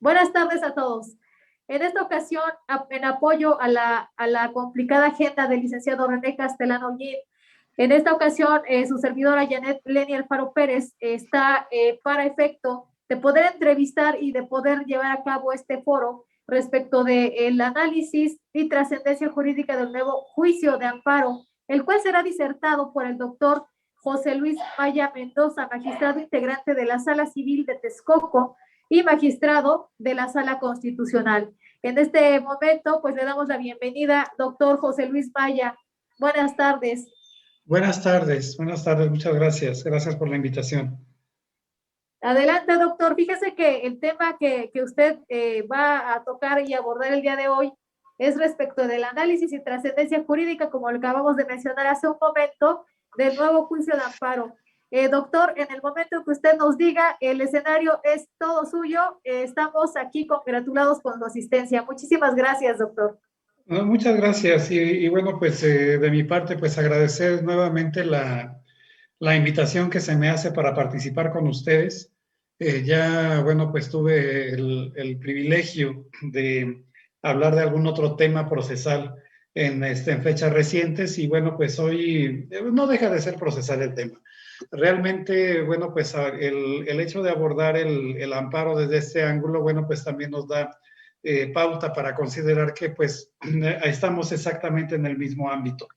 Buenas tardes a todos. En esta ocasión, en apoyo a la complicada agenda del licenciado René Castellano Guín, en esta ocasión, su servidora Janet Leni Alfaro Pérez está para efecto de poder entrevistar y de poder llevar a cabo este foro respecto del análisis y trascendencia jurídica del nuevo juicio de amparo, el cual será disertado por el doctor José Luis Maya Mendoza, magistrado integrante de la Sala Civil de Texcoco y magistrado de la Sala Constitucional. En este momento, pues le damos la bienvenida, doctor José Luis Maya. Buenas tardes. Buenas tardes, muchas gracias. Gracias por la invitación. Adelante, doctor. Fíjese que el tema que usted va a tocar y abordar el día de hoy es respecto del análisis y trascendencia jurídica, como lo acabamos de mencionar hace un momento, del nuevo juicio de amparo. Doctor, en el momento que usted nos diga, el escenario es todo suyo. Estamos aquí congratulados con su asistencia. Muchísimas gracias, doctor. Muchas gracias. Y bueno, pues de mi parte, pues agradecer nuevamente la invitación que se me hace para participar con ustedes. Bueno, pues tuve el privilegio de hablar de algún otro tema procesal en fechas recientes y bueno, pues hoy no deja de ser procesal el tema. Realmente, bueno, pues el hecho de abordar el amparo desde este ángulo, bueno, pues también nos da pauta para considerar que pues estamos exactamente en el mismo ámbito.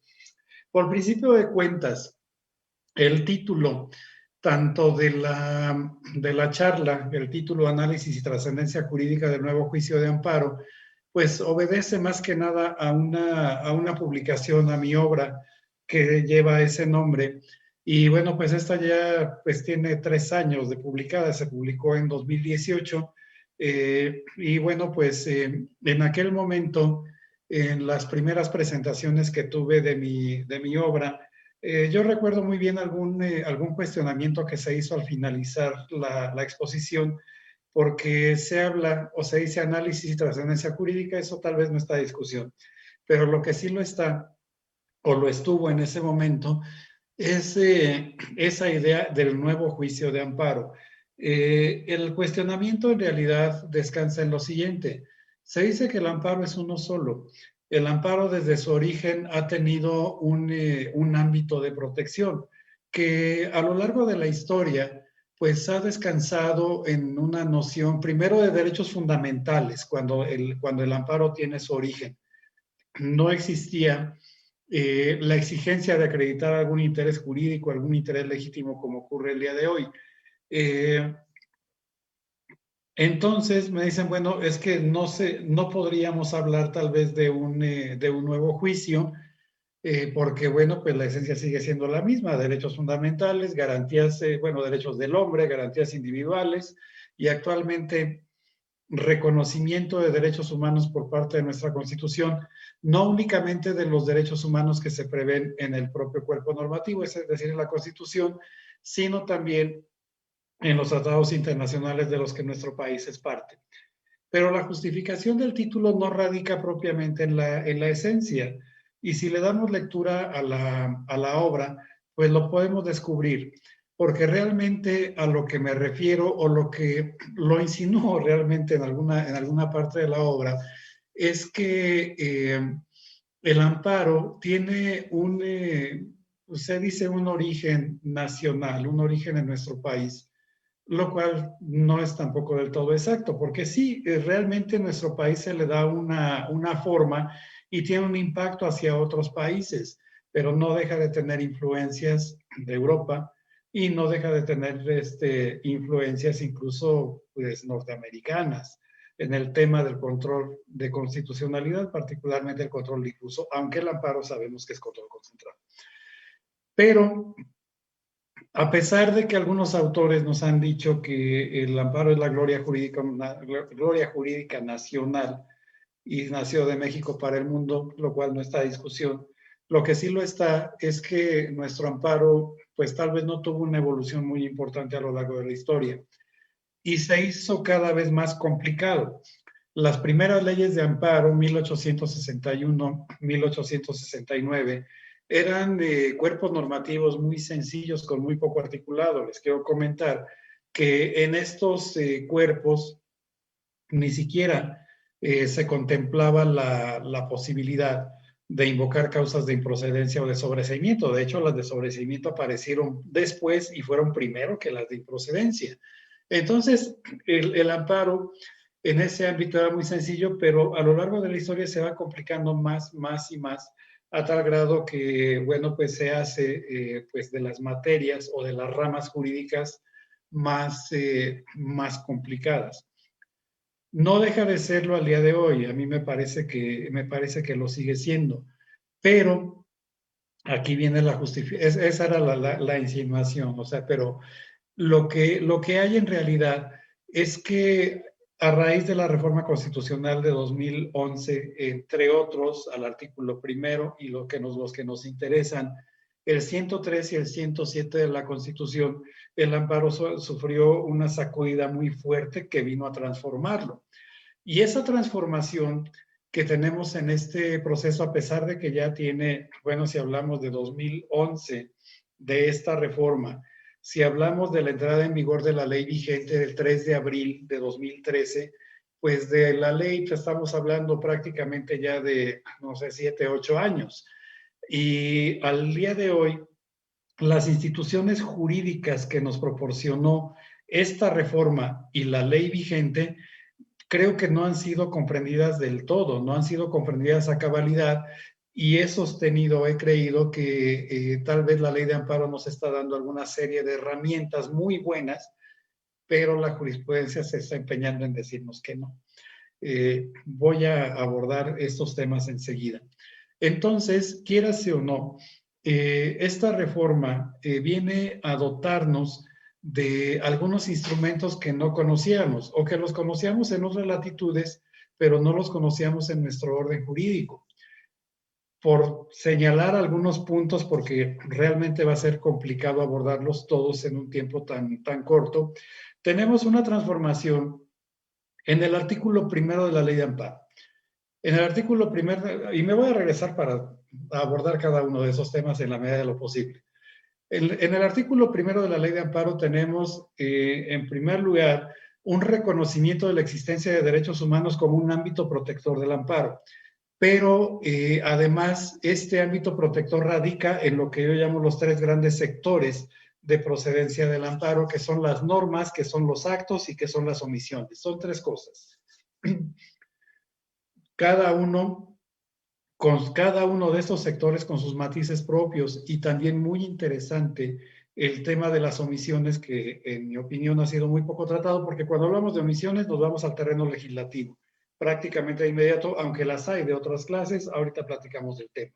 Por principio de cuentas, el título tanto de la charla, el título Análisis y Trascendencia Jurídica del Nuevo Juicio de Amparo, pues obedece más que nada a una publicación, a mi obra que lleva ese nombre. Y bueno, pues esta ya pues tiene 3 años de publicada, se publicó en 2018. Y bueno, pues en aquel momento, en las primeras presentaciones que tuve de mi obra, yo recuerdo muy bien algún cuestionamiento que se hizo al finalizar la exposición, porque se habla o se dice análisis y trascendencia jurídica, eso tal vez no está en discusión, pero lo que sí lo está, o lo estuvo en ese momento, es esa idea del nuevo juicio de amparo. El cuestionamiento en realidad descansa en lo siguiente. Se dice que el amparo es uno solo. El amparo desde su origen ha tenido un ámbito de protección que a lo largo de la historia pues ha descansado en una noción primero de derechos fundamentales cuando el amparo tiene su origen. No existía la exigencia de acreditar algún interés jurídico, algún interés legítimo como ocurre el día de hoy. Entonces me dicen, bueno, es que no podríamos hablar tal vez de un nuevo juicio, porque bueno, pues la esencia sigue siendo la misma, derechos fundamentales, garantías, derechos del hombre, garantías individuales, y actualmente reconocimiento de derechos humanos por parte de nuestra Constitución, no únicamente de los derechos humanos que se prevén en el propio cuerpo normativo, es decir, en la Constitución, sino también en los tratados internacionales de los que nuestro país es parte. Pero la justificación del título no radica propiamente en la esencia, y si le damos lectura a la obra, pues lo podemos descubrir, porque realmente a lo que me refiero o lo que lo insinúo realmente en alguna parte de la obra es que el amparo tiene se dice un origen nacional, un origen en nuestro país, lo cual no es tampoco del todo exacto, porque sí, realmente nuestro país se le da una forma y tiene un impacto hacia otros países, pero no deja de tener influencias de Europa y no deja de tener influencias incluso pues, norteamericanas en el tema del control de constitucionalidad, particularmente el control difuso, aunque el amparo sabemos que es control concentrado. Pero a pesar de que algunos autores nos han dicho que el amparo es la gloria jurídica nacional y nació de México para el mundo, lo cual no está en discusión, lo que sí lo está es que nuestro amparo pues tal vez no tuvo una evolución muy importante a lo largo de la historia y se hizo cada vez más complicado. Las primeras leyes de amparo, 1861, 1869, eran cuerpos normativos muy sencillos con muy poco articulado. Les quiero comentar que en estos cuerpos ni siquiera se contemplaba la posibilidad de invocar causas de improcedencia o de sobreseimiento. De hecho, las de sobreseimiento aparecieron después y fueron primero que las de improcedencia. Entonces, el amparo en ese ámbito era muy sencillo, pero a lo largo de la historia se va complicando más y más, a tal grado que, bueno, pues se hace pues de las materias o de las ramas jurídicas más complicadas. No deja de serlo al día de hoy, a mí me parece que lo sigue siendo, pero aquí viene la justificación, esa era la insinuación, o sea, pero lo que hay en realidad es que a raíz de la reforma constitucional de 2011, entre otros, al artículo primero y los que nos interesan, el 103 y el 107 de la Constitución, el amparo sufrió una sacudida muy fuerte que vino a transformarlo. Y esa transformación que tenemos en este proceso, a pesar de que ya tiene, bueno, si hablamos de 2011, de esta reforma, si hablamos de la entrada en vigor de la ley vigente del 3 de abril de 2013, pues de la ley estamos hablando prácticamente ya de, no sé, 7, 8 años. Y al día de hoy, las instituciones jurídicas que nos proporcionó esta reforma y la ley vigente, creo que no han sido comprendidas del todo, no han sido comprendidas a cabalidad, y he sostenido, he creído que tal vez la ley de amparo nos está dando alguna serie de herramientas muy buenas, pero la jurisprudencia se está empeñando en decirnos que no. Voy a abordar estos temas enseguida. Entonces, quierase o no, esta reforma viene a dotarnos de algunos instrumentos que no conocíamos o que los conocíamos en otras latitudes, pero no los conocíamos en nuestro orden jurídico. Por señalar algunos puntos, porque realmente va a ser complicado abordarlos todos en un tiempo tan corto, tenemos una transformación en el artículo primero de la ley de amparo. En el artículo primero, y me voy a regresar para abordar cada uno de esos temas en la medida de lo posible. En el artículo primero de la ley de amparo tenemos, en primer lugar, un reconocimiento de la existencia de derechos humanos como un ámbito protector del amparo. Pero además, este ámbito protector radica en lo que yo llamo los tres grandes sectores de procedencia del amparo, que son las normas, que son los actos y que son las omisiones. Son tres cosas. Cada uno de estos sectores con sus matices propios, y también muy interesante el tema de las omisiones, que en mi opinión ha sido muy poco tratado, porque cuando hablamos de omisiones nos vamos al terreno legislativo prácticamente de inmediato, aunque las hay de otras clases. Ahorita platicamos del tema.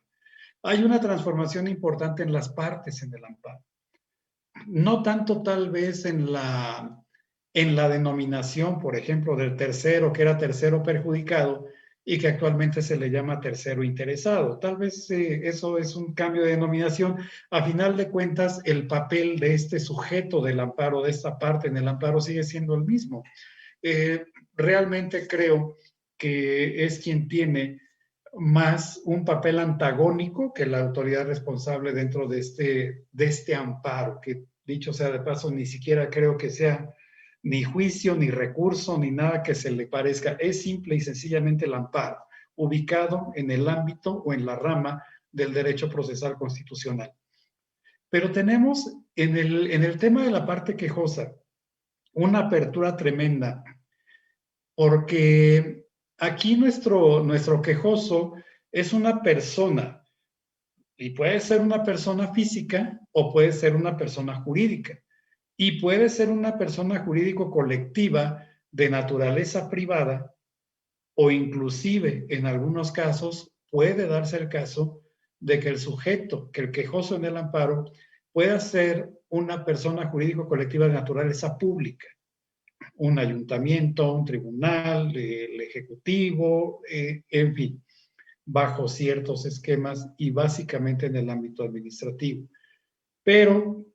Hay una transformación importante en las partes en el amparo. No tanto tal vez en la denominación, por ejemplo, del tercero, que era tercero perjudicado y que actualmente se le llama tercero interesado. Tal vez eso es un cambio de denominación. A final de cuentas, el papel de este sujeto del amparo, de esta parte en el amparo, sigue siendo el mismo. Realmente creo que es quien tiene más un papel antagónico que la autoridad responsable dentro de este amparo, que dicho sea de paso, ni siquiera creo que sea ni juicio, ni recurso, ni nada que se le parezca. Es simple y sencillamente el amparo, ubicado en el ámbito o en la rama del derecho procesal constitucional. Pero tenemos en el tema de la parte quejosa una apertura tremenda, porque aquí nuestro quejoso es una persona, y puede ser una persona física o puede ser una persona jurídica, y puede ser una persona jurídico colectiva de naturaleza privada, o inclusive en algunos casos puede darse el caso de que el sujeto, que el quejoso en el amparo, pueda ser una persona jurídico colectiva de naturaleza pública, un ayuntamiento, un tribunal, el ejecutivo, en fin, bajo ciertos esquemas y básicamente en el ámbito administrativo. Pero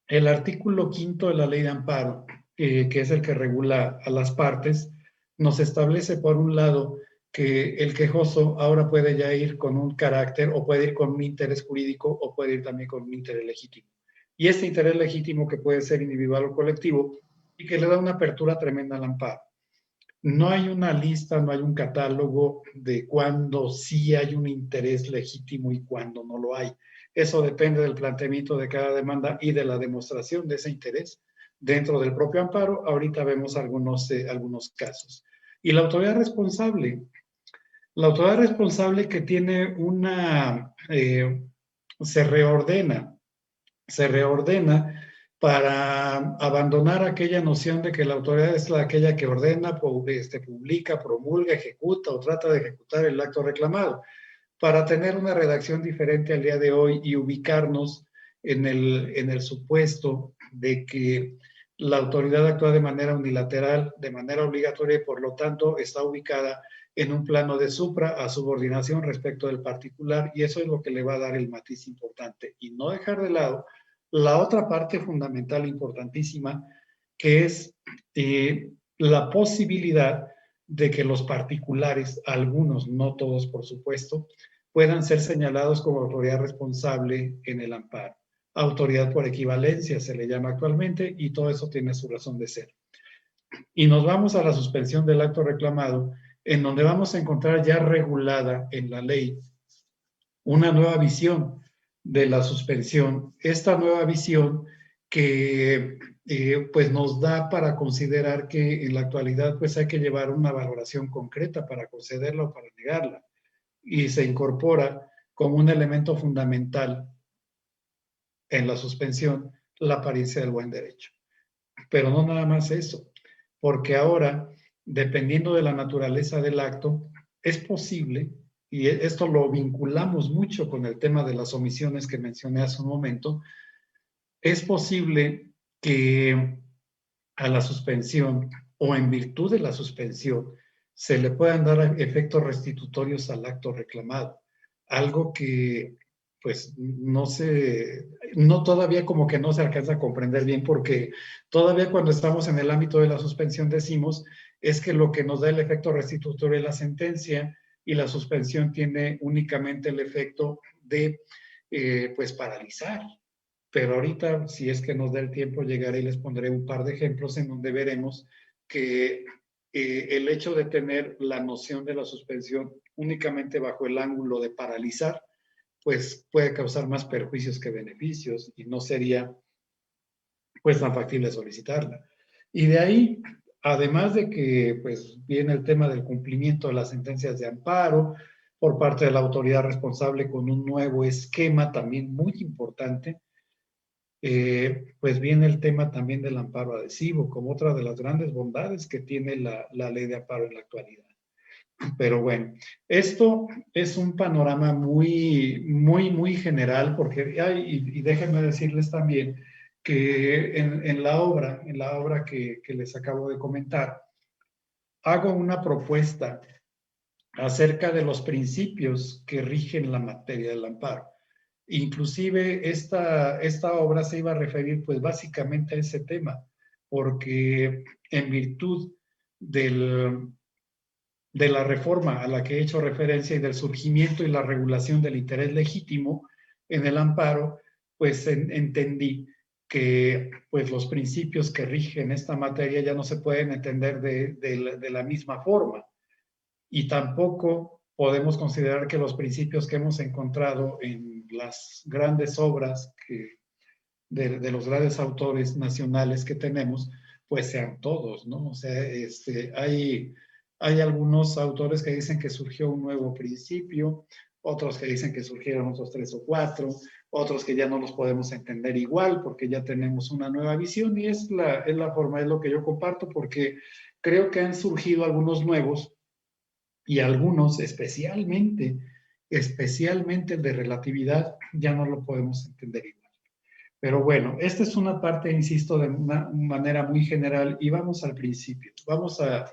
el artículo 5 de la ley de amparo, que es el que regula a las partes, nos establece, por un lado, que el quejoso ahora puede ya ir con un carácter, o puede ir con un interés jurídico, o puede ir también con un interés legítimo. Y este interés legítimo, que puede ser individual o colectivo, y que le da una apertura tremenda al amparo. No hay una lista, no hay un catálogo de cuándo sí hay un interés legítimo y cuándo no lo hay. Eso depende del planteamiento de cada demanda y de la demostración de ese interés dentro del propio amparo. Ahorita vemos algunos casos. Y la autoridad responsable que tiene se reordena para abandonar aquella noción de que la autoridad es aquella que ordena, publica, promulga, ejecuta o trata de ejecutar el acto reclamado, para tener una redacción diferente al día de hoy y ubicarnos en el supuesto de que la autoridad actúa de manera unilateral, de manera obligatoria y por lo tanto está ubicada en un plano de supra a subordinación respecto del particular, y eso es lo que le va a dar el matiz importante. Y no dejar de lado la otra parte fundamental importantísima, que es la posibilidad de que los particulares, algunos, no todos por supuesto, puedan ser señalados como autoridad responsable en el amparo. Autoridad por equivalencia se le llama actualmente, y todo eso tiene su razón de ser. Y nos vamos a la suspensión del acto reclamado, en donde vamos a encontrar ya regulada en la ley una nueva visión de la suspensión. Esta nueva visión que pues nos da para considerar que en la actualidad pues hay que llevar una valoración concreta para concederla o para negarla, y se incorpora como un elemento fundamental en la suspensión la apariencia del buen derecho. Pero no nada más eso, porque ahora, dependiendo de la naturaleza del acto, es posible, y esto lo vinculamos mucho con el tema de las omisiones que mencioné hace un momento, es posible que a la suspensión o en virtud de la suspensión se le puedan dar efectos restitutorios al acto reclamado, algo que pues no todavía como que no se alcanza a comprender bien, porque todavía cuando estamos en el ámbito de la suspensión decimos es que lo que nos da el efecto restitutorio es la sentencia, y la suspensión tiene únicamente el efecto de pues paralizar. Pero ahorita, si es que nos da el tiempo, llegaré y les pondré un par de ejemplos en donde veremos que el hecho de tener la noción de la suspensión únicamente bajo el ángulo de paralizar, pues puede causar más perjuicios que beneficios, y no sería pues tan factible solicitarla. Y de ahí, además de que pues viene el tema del cumplimiento de las sentencias de amparo por parte de la autoridad responsable con un nuevo esquema también muy importante, pues viene el tema también del amparo adhesivo como otra de las grandes bondades que tiene la ley de amparo en la actualidad. Pero bueno, esto es un panorama muy general, porque y déjenme decirles también que en la obra que les acabo de comentar, hago una propuesta acerca de los principios que rigen la materia del amparo. Inclusive esta obra se iba a referir pues básicamente a ese tema, porque en virtud de la reforma a la que he hecho referencia y del surgimiento y la regulación del interés legítimo en el amparo, pues entendí que pues los principios que rigen esta materia ya no se pueden entender de la misma forma, y tampoco podemos considerar que los principios que hemos encontrado en las grandes obras de los grandes autores nacionales que tenemos, pues sean todos, ¿no? O sea, hay algunos autores que dicen que surgió un nuevo principio, otros que dicen que surgieron otros 3 o 4, otros que ya no los podemos entender igual porque ya tenemos una nueva visión, y es la forma, es lo que yo comparto, porque creo que han surgido algunos nuevos, y algunos, especialmente el de relatividad, ya no lo podemos entender igual. Pero bueno, esta es una parte, insisto, de una manera muy general, y vamos al principio. Vamos a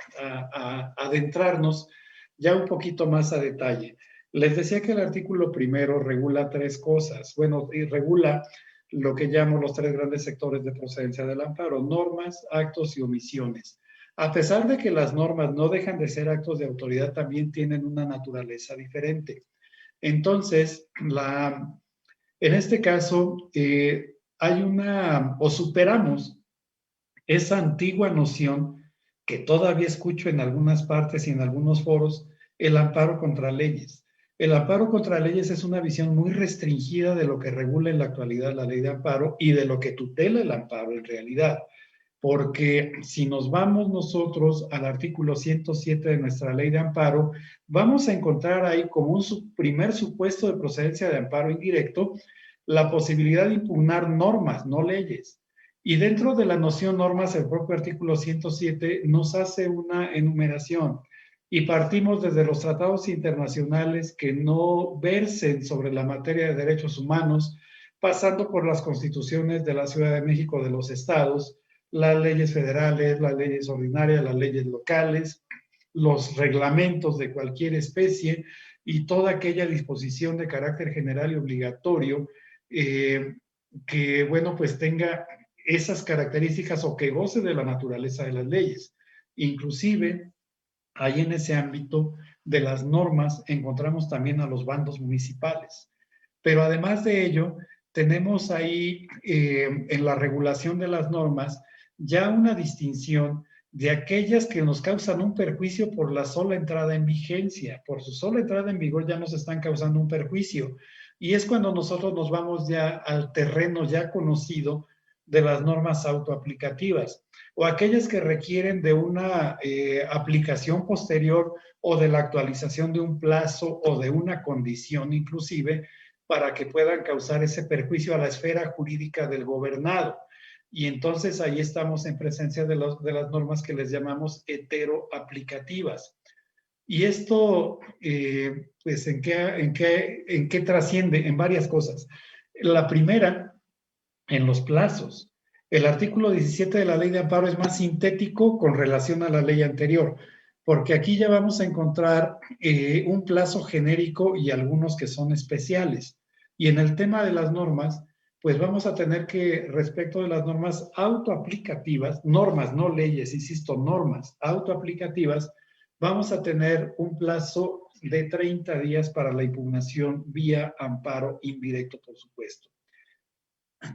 adentrarnos ya un poquito más a detalle. Les decía que el artículo primero regula 3 cosas. Bueno, y regula lo que llamo los 3 grandes sectores de procedencia del amparo: normas, actos y omisiones. A pesar de que las normas no dejan de ser actos de autoridad, también tienen una naturaleza diferente. Entonces, en este caso, hay superamos esa antigua noción que todavía escucho en algunas partes y en algunos foros, el amparo contra leyes. El amparo contra leyes es una visión muy restringida de lo que regula en la actualidad la ley de amparo y de lo que tutela el amparo en realidad. Porque si nos vamos nosotros al artículo 107 de nuestra ley de amparo, vamos a encontrar ahí como un primer supuesto de procedencia de amparo indirecto la posibilidad de impugnar normas, no leyes. Y dentro de la noción normas, el propio artículo 107 nos hace una enumeración y partimos desde los tratados internacionales que no versen sobre la materia de derechos humanos, pasando por las constituciones de la Ciudad de México, de los estados, las leyes federales, las leyes ordinarias, las leyes locales, los reglamentos de cualquier especie y toda aquella disposición de carácter general y obligatorio que, bueno, pues tenga esas características o que goce de la naturaleza de las leyes. Inclusive, ahí en ese ámbito de las normas encontramos también a los bandos municipales. Pero además de ello, tenemos ahí en la regulación de las normas ya una distinción de aquellas que nos causan un perjuicio por la sola entrada en vigencia. Por su sola entrada en vigor ya nos están causando un perjuicio. Y es cuando nosotros nos vamos ya al terreno ya conocido de las normas autoaplicativas o aquellas que requieren de una aplicación posterior o de la actualización de un plazo o de una condición inclusive para que puedan causar ese perjuicio a la esfera jurídica del gobernado. Y entonces ahí estamos en presencia de las normas que les llamamos heteroaplicativas. Y esto, pues, ¿en qué trasciende? En varias cosas. La primera, en los plazos. El artículo 17 de la ley de amparo es más sintético con relación a la ley anterior, porque aquí ya vamos a encontrar un plazo genérico y algunos que son especiales. Y en el tema de las normas, pues vamos a tener que, respecto de las normas autoaplicativas, normas, no leyes, insisto, normas autoaplicativas, vamos a tener un plazo de 30 días para la impugnación vía amparo indirecto, por supuesto.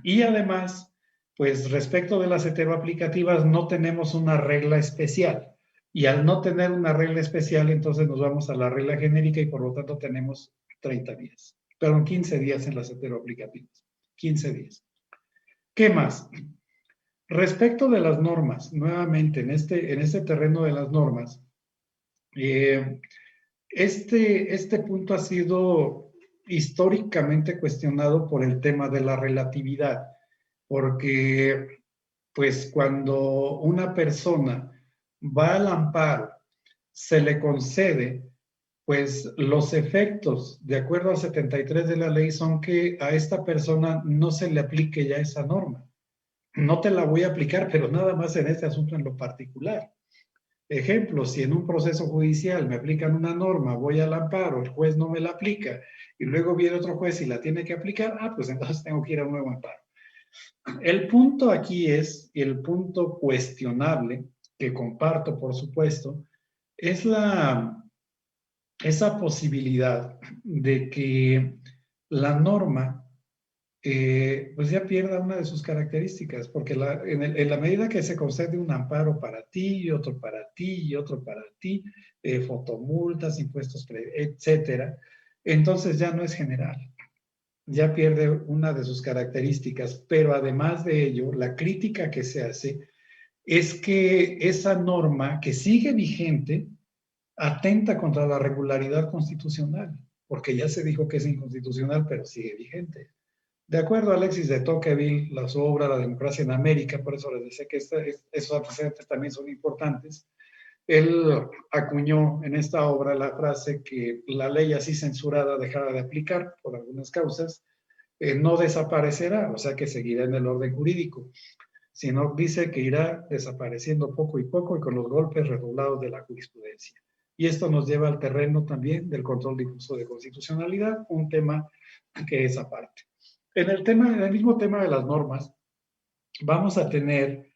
Y además, pues respecto de las heteroaplicativas no tenemos una regla especial. Y al no tener una regla especial, entonces nos vamos a la regla genérica y por lo tanto tenemos 30 días. Perdón, 15 días en las heteroaplicativas. 15 días. ¿Qué más? Respecto de las normas, nuevamente en este terreno de las normas, este punto ha sido históricamente cuestionado por el tema de la relatividad, porque pues cuando una persona va al amparo, se le concede, pues los efectos, de acuerdo al 73 de la ley, son que a esta persona no se le aplique ya esa norma. No te la voy a aplicar, pero nada más en este asunto en lo particular. Ejemplo, si en un proceso judicial me aplican una norma, voy al amparo, el juez no me la aplica y luego viene otro juez y la tiene que aplicar, pues entonces tengo que ir a un nuevo amparo. El punto aquí es, el punto cuestionable, que comparto por supuesto, es esa posibilidad de que la norma pues ya pierda una de sus características, porque en la medida que se concede un amparo para ti y otro para ti y otro para ti, fotomultas, impuestos, etcétera, entonces ya no es general, ya pierde una de sus características, pero además de ello, la crítica que se hace es que esa norma que sigue vigente atenta contra la regularidad constitucional, porque ya se dijo que es inconstitucional, pero sigue vigente. De acuerdo a Alexis de Tocqueville, su obra La democracia en América, por eso les decía que esos antecedentes también son importantes, él acuñó en esta obra la frase que la ley así censurada dejada de aplicar por algunas causas, no desaparecerá, o sea que seguirá en el orden jurídico, sino dice que irá desapareciendo poco y poco y con los golpes redoblados de la jurisprudencia. Y esto nos lleva al terreno también del control difuso de constitucionalidad, un tema que es aparte. En el mismo tema de las normas, vamos a tener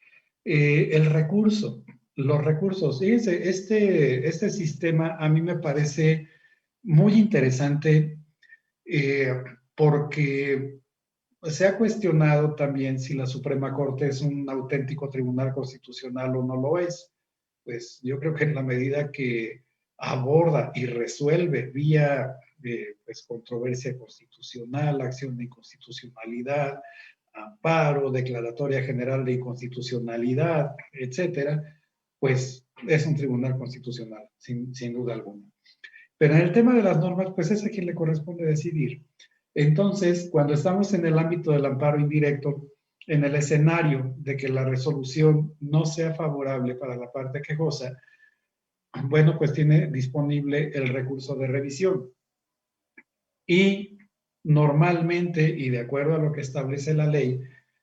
el recurso, los recursos. Fíjense, este sistema a mí me parece muy interesante porque se ha cuestionado también si la Suprema Corte es un auténtico tribunal constitucional o no lo es. pues yo creo que en la medida que aborda y resuelve vía pues, controversia constitucional, acción de inconstitucionalidad, amparo, declaratoria general de inconstitucionalidad, etcétera, pues es un tribunal constitucional, sin duda alguna. Pero en el tema de las normas, pues es a quien le corresponde decidir. Entonces, cuando estamos en el ámbito del amparo indirecto, en el escenario de que la resolución no sea favorable para la parte quejosa, bueno, pues tiene disponible el recurso de revisión. Y normalmente, y de acuerdo a lo que establece la ley,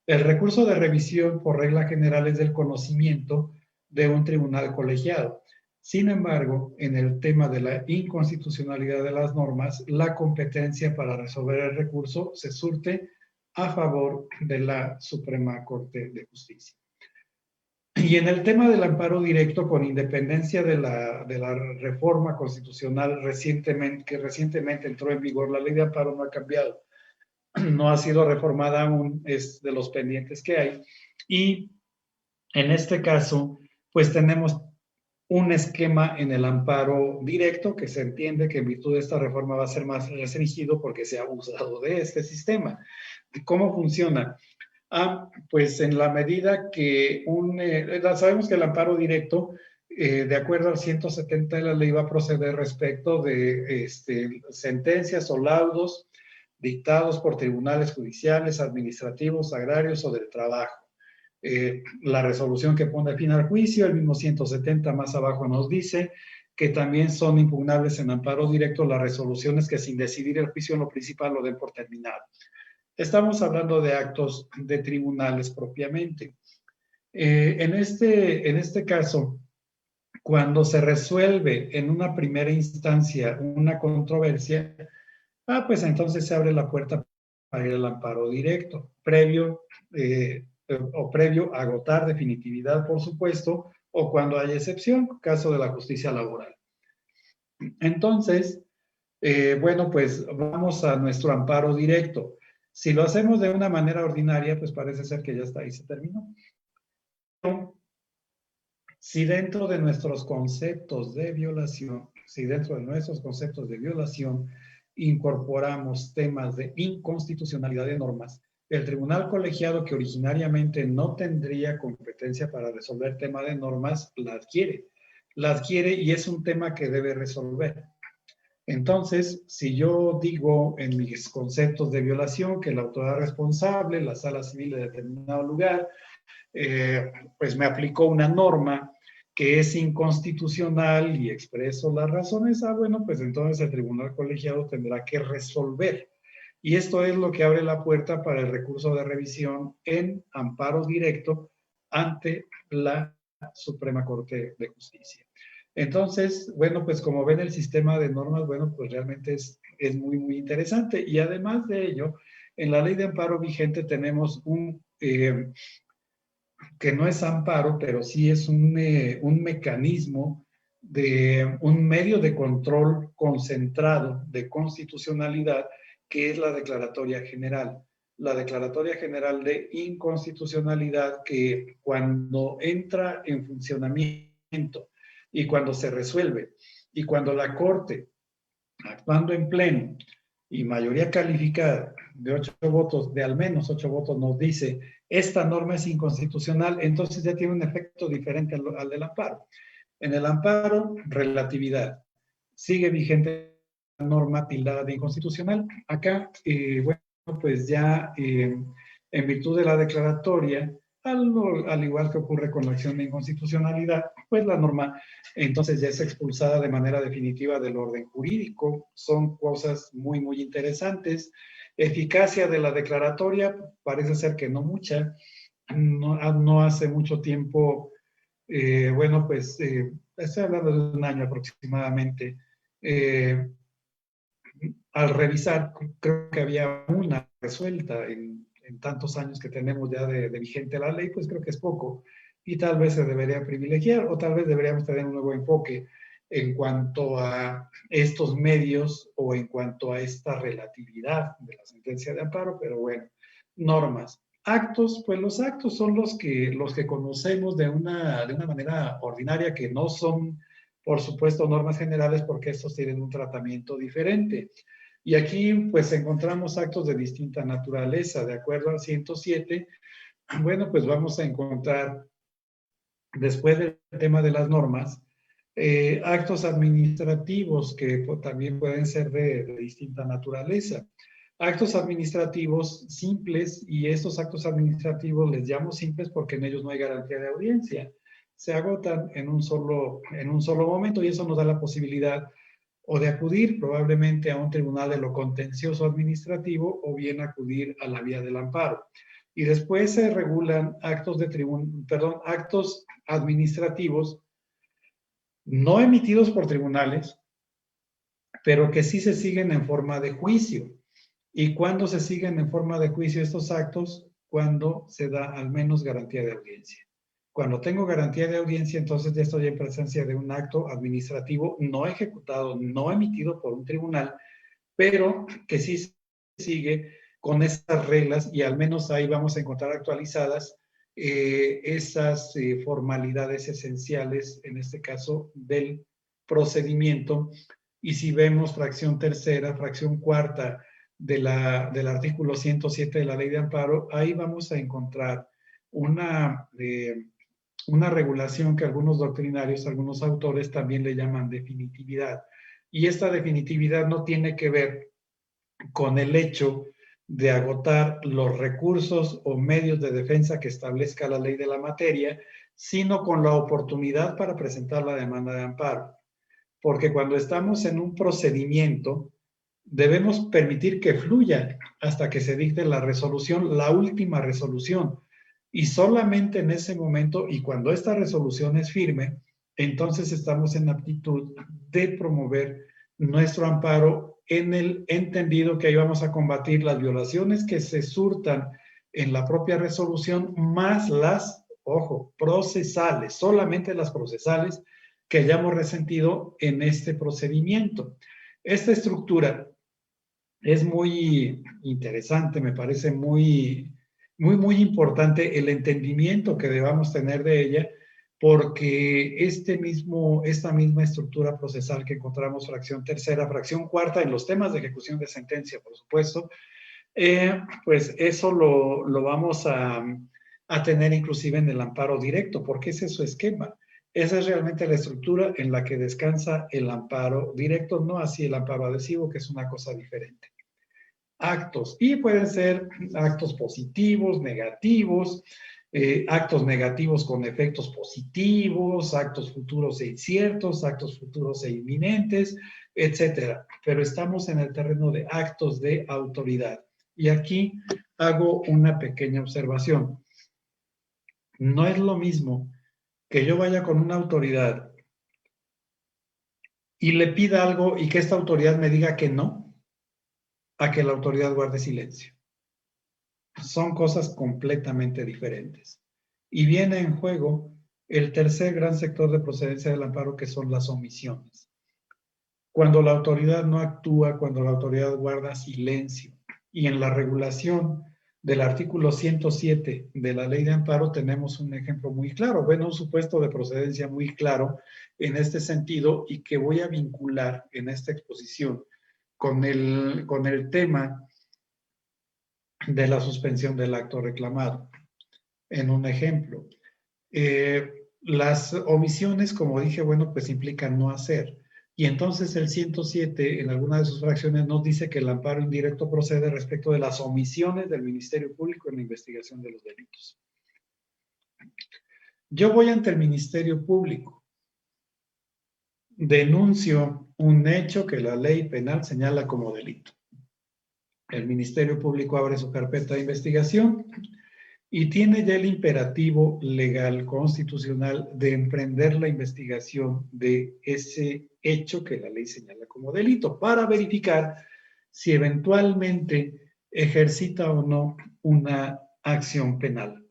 el recurso de revisión por regla general es del conocimiento de un tribunal colegiado. Sin embargo, en el tema de la inconstitucionalidad de las normas, la competencia para resolver el recurso se surte a favor de la Suprema Corte de Justicia. Y en el tema del amparo directo, con independencia de la reforma constitucional que recientemente entró en vigor, la ley de amparo no ha cambiado, no ha sido reformada aún, es de los pendientes que hay. Y en este caso, pues tenemos un esquema en el amparo directo que se entiende que en virtud de esta reforma va a ser más restringido porque se ha abusado de este sistema. ¿Cómo funciona? Pues en la medida que sabemos que el amparo directo, de acuerdo al 170 de la ley, va a proceder respecto de sentencias o laudos dictados por tribunales judiciales, administrativos, agrarios o del trabajo. La resolución que pone fin al juicio, el mismo 170 más abajo nos dice que también son impugnables en amparo directo las resoluciones que sin decidir el juicio en lo principal lo den por terminado. Estamos hablando de actos de tribunales propiamente. En este caso, cuando se resuelve en una primera instancia una controversia, pues entonces se abre la puerta para ir al amparo directo, previo a agotar definitividad, por supuesto, o cuando haya excepción, caso de la justicia laboral. Entonces, bueno, pues vamos a nuestro amparo directo. Si lo hacemos de una manera ordinaria, pues parece ser que ya está ahí, se terminó. Si dentro de nuestros conceptos de violación, incorporamos temas de inconstitucionalidad de normas, el tribunal colegiado, que originariamente no tendría competencia para resolver tema de normas, la adquiere y es un tema que debe resolver. Entonces, si yo digo en mis conceptos de violación que la autoridad responsable, la sala civil de determinado lugar, pues me aplicó una norma que es inconstitucional y expreso las razones, bueno, pues entonces el tribunal colegiado tendrá que resolver. Y esto es lo que abre la puerta para el recurso de revisión en amparo directo ante la Suprema Corte de Justicia. Entonces, bueno, pues como ven, el sistema de normas, bueno, pues realmente es muy, muy interesante. Y además de ello, en la ley de amparo vigente tenemos que no es amparo, pero sí es un mecanismo de un medio de control concentrado de constitucionalidad, que es la declaratoria general. La declaratoria general de inconstitucionalidad, que cuando entra en funcionamiento y cuando se resuelve y cuando la Corte, actuando en pleno y mayoría calificada de 8 votos, de al menos 8 votos, nos dice esta norma es inconstitucional, entonces ya tiene un efecto diferente al del amparo. En el amparo, relatividad. Sigue vigente la norma tildada de inconstitucional. Acá, bueno, pues ya en virtud de la declaratoria, al igual que ocurre con la acción de inconstitucionalidad, pues la norma entonces ya es expulsada de manera definitiva del orden jurídico. Son cosas muy, muy interesantes. Eficacia de la declaratoria, parece ser que no mucha. No hace mucho tiempo, bueno, pues estoy hablando de un año aproximadamente, al revisar, creo que había una resuelta en tantos años que tenemos ya de vigente la ley, pues creo que es poco. Y tal vez se debería privilegiar o tal vez deberíamos tener un nuevo enfoque en cuanto a estos medios o en cuanto a esta relatividad de la sentencia de amparo, pero bueno, normas. Actos, pues los actos son los que conocemos de una manera ordinaria, que no son, por supuesto, normas generales, porque estos tienen un tratamiento diferente. Y aquí, pues, encontramos actos de distinta naturaleza. De acuerdo al 107, bueno, pues vamos a encontrar, después del tema de las normas, actos administrativos que pues, también pueden ser de distinta naturaleza. Actos administrativos simples, y estos actos administrativos les llamo simples porque en ellos no hay garantía de audiencia. Se agotan en un solo momento, y eso nos da la posibilidad o de acudir probablemente a un tribunal de lo contencioso administrativo, o bien acudir a la vía del amparo. Y después se regulan actos actos administrativos no emitidos por tribunales, pero que sí se siguen en forma de juicio. ¿Y cuándo se siguen en forma de juicio estos actos? Cuando se da al menos garantía de audiencia. Cuando tengo garantía de audiencia, entonces ya estoy en presencia de un acto administrativo no ejecutado, no emitido por un tribunal, pero que sí sigue con esas reglas, y al menos ahí vamos a encontrar actualizadas esas formalidades esenciales, en este caso del procedimiento. Y si vemos fracción tercera, fracción cuarta del artículo 107 de la Ley de Amparo, ahí vamos a encontrar una regulación que algunos doctrinarios, algunos autores también le llaman definitividad. Y esta definitividad no tiene que ver con el hecho de agotar los recursos o medios de defensa que establezca la ley de la materia, sino con la oportunidad para presentar la demanda de amparo. Porque cuando estamos en un procedimiento, debemos permitir que fluya hasta que se dicte la resolución, la última resolución. Y solamente en ese momento, y cuando esta resolución es firme, entonces estamos en aptitud de promover nuestro amparo, en el entendido que ahí vamos a combatir las violaciones que se surtan en la propia resolución, más las, ojo, procesales, solamente las procesales que hayamos resentido en este procedimiento. Esta estructura es muy interesante, me parece muy importante el entendimiento que debamos tener de ella, porque esta misma estructura procesal que encontramos fracción tercera, fracción cuarta, en los temas de ejecución de sentencia, por supuesto, pues eso lo vamos a tener inclusive en el amparo directo, porque ese es su esquema. Esa es realmente la estructura en la que descansa el amparo directo, no así el amparo adhesivo, que es una cosa diferente. Actos, y pueden ser actos positivos, negativos, actos negativos con efectos positivos, actos futuros e inciertos, actos futuros e inminentes, etcétera. Pero estamos en el terreno de actos de autoridad. Y aquí hago una pequeña observación. No es lo mismo que yo vaya con una autoridad y le pida algo y que esta autoridad me diga que no, a que la autoridad guarde silencio. Son cosas completamente diferentes. Y viene en juego el tercer gran sector de procedencia del amparo, que son las omisiones. Cuando la autoridad no actúa, cuando la autoridad guarda silencio. Y en la regulación del artículo 107 de la Ley de Amparo tenemos un ejemplo muy claro, bueno, un supuesto de procedencia muy claro en este sentido, y que voy a vincular en esta exposición con el tema de la suspensión del acto reclamado. En un ejemplo, las omisiones, como dije, bueno, pues implican no hacer. Y entonces el 107, en alguna de sus fracciones, nos dice que el amparo indirecto procede respecto de las omisiones del Ministerio Público en la investigación de los delitos. Yo voy ante el Ministerio Público, denuncio un hecho que la ley penal señala como delito. El Ministerio Público abre su carpeta de investigación y tiene ya el imperativo legal constitucional de emprender la investigación de ese hecho que la ley señala como delito, para verificar si eventualmente ejercita o no una acción penal,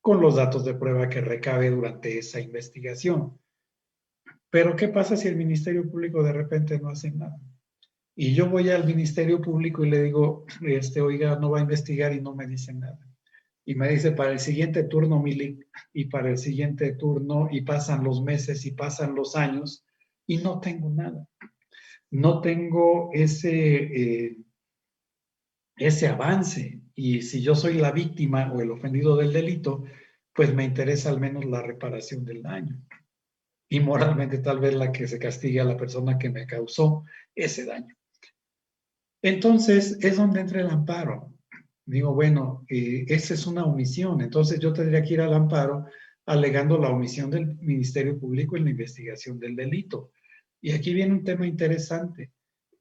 con los datos de prueba que recabe durante esa investigación. Pero ¿qué pasa si el Ministerio Público de repente no hace nada? Y yo voy al Ministerio Público y le digo, oiga, no va a investigar, y no me dice nada. y me dice, para el siguiente turno, Milik, y para el siguiente turno, y pasan los meses y pasan los años, y no tengo nada. No tengo ese avance. Y si yo soy la víctima o el ofendido del delito, pues me interesa al menos la reparación del daño. Y moralmente tal vez la que se castigue a la persona que me causó ese daño. Entonces es donde entra el amparo. Digo, bueno, esa es una omisión. Entonces yo tendría que ir al amparo alegando la omisión del Ministerio Público en la investigación del delito. Y aquí viene un tema interesante.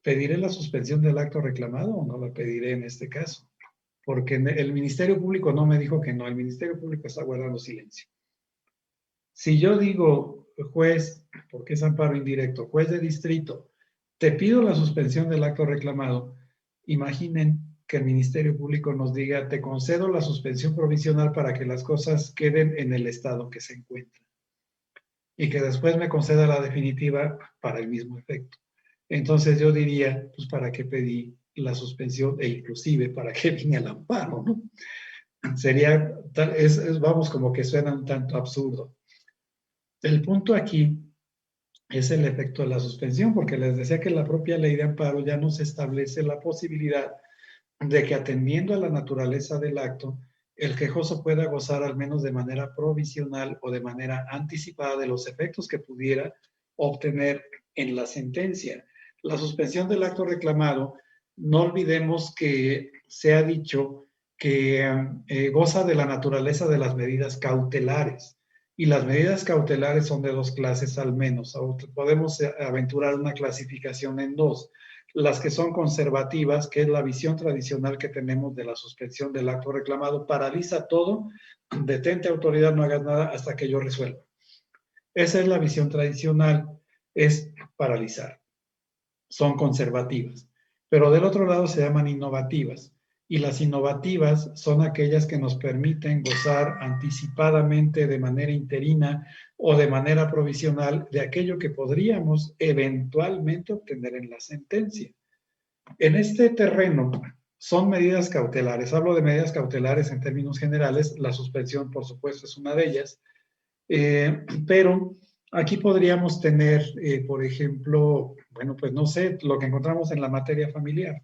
¿Pediré la suspensión del acto reclamado o no la pediré en este caso? Porque el Ministerio Público no me dijo que no. El Ministerio Público está guardando silencio. Si yo digo, juez, porque es amparo indirecto, juez de distrito, te pido la suspensión del acto reclamado, imaginen que el Ministerio Público nos diga, te concedo la suspensión provisional para que las cosas queden en el estado que se encuentran y que después me conceda la definitiva para el mismo efecto. Entonces yo diría, pues para qué pedí la suspensión e inclusive para qué vine al amparo, ¿no? Sería, vamos, como que suena un tanto absurdo. El punto aquí es el efecto de la suspensión, porque les decía que la propia ley de amparo ya nos establece la posibilidad de que atendiendo a la naturaleza del acto, el quejoso pueda gozar al menos de manera provisional o de manera anticipada de los efectos que pudiera obtener en la sentencia. La suspensión del acto reclamado, no olvidemos que se ha dicho que goza de la naturaleza de las medidas cautelares. Y las medidas cautelares son de dos clases al menos. Podemos aventurar una clasificación en dos. Las que son conservativas, que es la visión tradicional que tenemos de la suspensión del acto reclamado, paraliza todo, detente autoridad, no hagas nada hasta que yo resuelva. Esa es la visión tradicional, es paralizar. Son conservativas. Pero del otro lado se llaman innovativas. Y las innovativas son aquellas que nos permiten gozar anticipadamente de manera interina o de manera provisional de aquello que podríamos eventualmente obtener en la sentencia. En este terreno son medidas cautelares. Hablo de medidas cautelares en términos generales. La suspensión, por supuesto, es una de ellas. Pero aquí podríamos tener, por ejemplo, bueno, pues no sé, lo que encontramos en la materia familiar.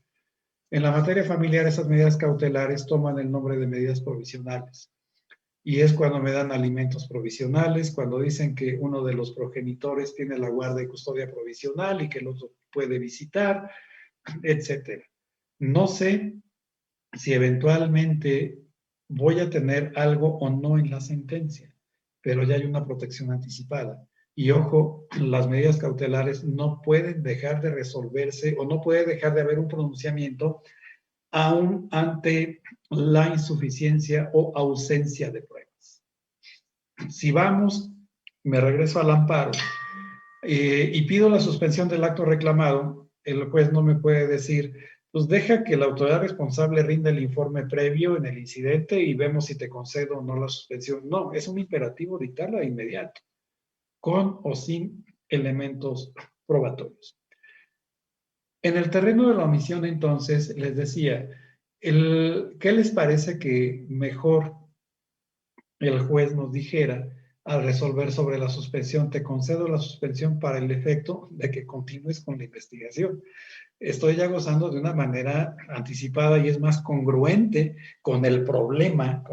En la materia familiar, esas medidas cautelares toman el nombre de medidas provisionales. Y es cuando me dan alimentos provisionales, cuando dicen que uno de los progenitores tiene la guardia y custodia provisional y que el otro puede visitar, etcétera. No sé si eventualmente voy a tener algo o no en la sentencia, pero ya hay una protección anticipada. Y ojo, las medidas cautelares no pueden dejar de resolverse o no puede dejar de haber un pronunciamiento aún ante la insuficiencia o ausencia de pruebas. Si vamos, me regreso al amparo y pido la suspensión del acto reclamado, el juez no me puede decir, pues deja que la autoridad responsable rinda el informe previo en el incidente y vemos si te concedo o no la suspensión. No, es un imperativo dictarla de inmediato, con o sin elementos probatorios. En el terreno de la omisión, entonces, les decía, ¿qué les parece que mejor el juez nos dijera al resolver sobre la suspensión? Te concedo la suspensión para el efecto de que continúes con la investigación. Estoy ya gozando de una manera anticipada y es más congruente con el problema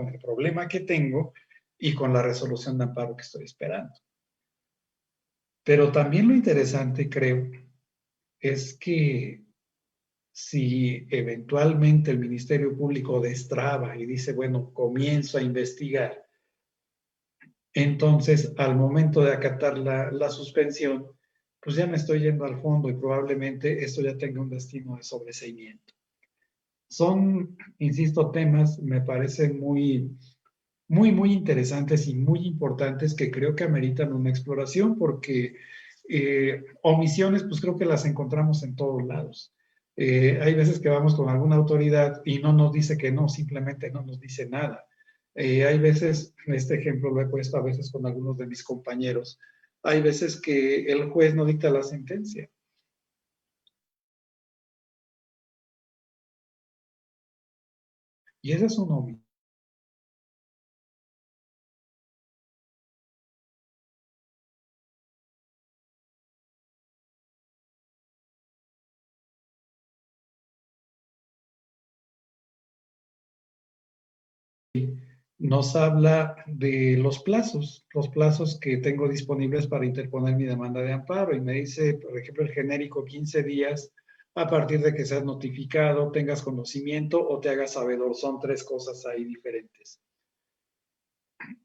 que tengo y con la resolución de amparo que estoy esperando. Pero también lo interesante, creo, es que si eventualmente el Ministerio Público destraba y dice, bueno, comienzo a investigar, entonces al momento de acatar la suspensión, pues ya me estoy yendo al fondo y probablemente esto ya tenga un destino de sobreseimiento. Son, insisto, temas, me parecen muy, muy, muy interesantes y muy importantes que creo que ameritan una exploración porque omisiones, pues creo que las encontramos en todos lados. Hay veces que vamos con alguna autoridad y no nos dice que no, simplemente no nos dice nada. Hay veces, este ejemplo lo he puesto a veces con algunos de mis compañeros, hay veces que el juez no dicta la sentencia. Y esa es una omisión. nos habla de los plazos que tengo disponibles para interponer mi demanda de amparo, y me dice, por ejemplo, el genérico 15 días a partir de que seas notificado, tengas conocimiento o te hagas sabedor. Son 3 cosas ahí diferentes.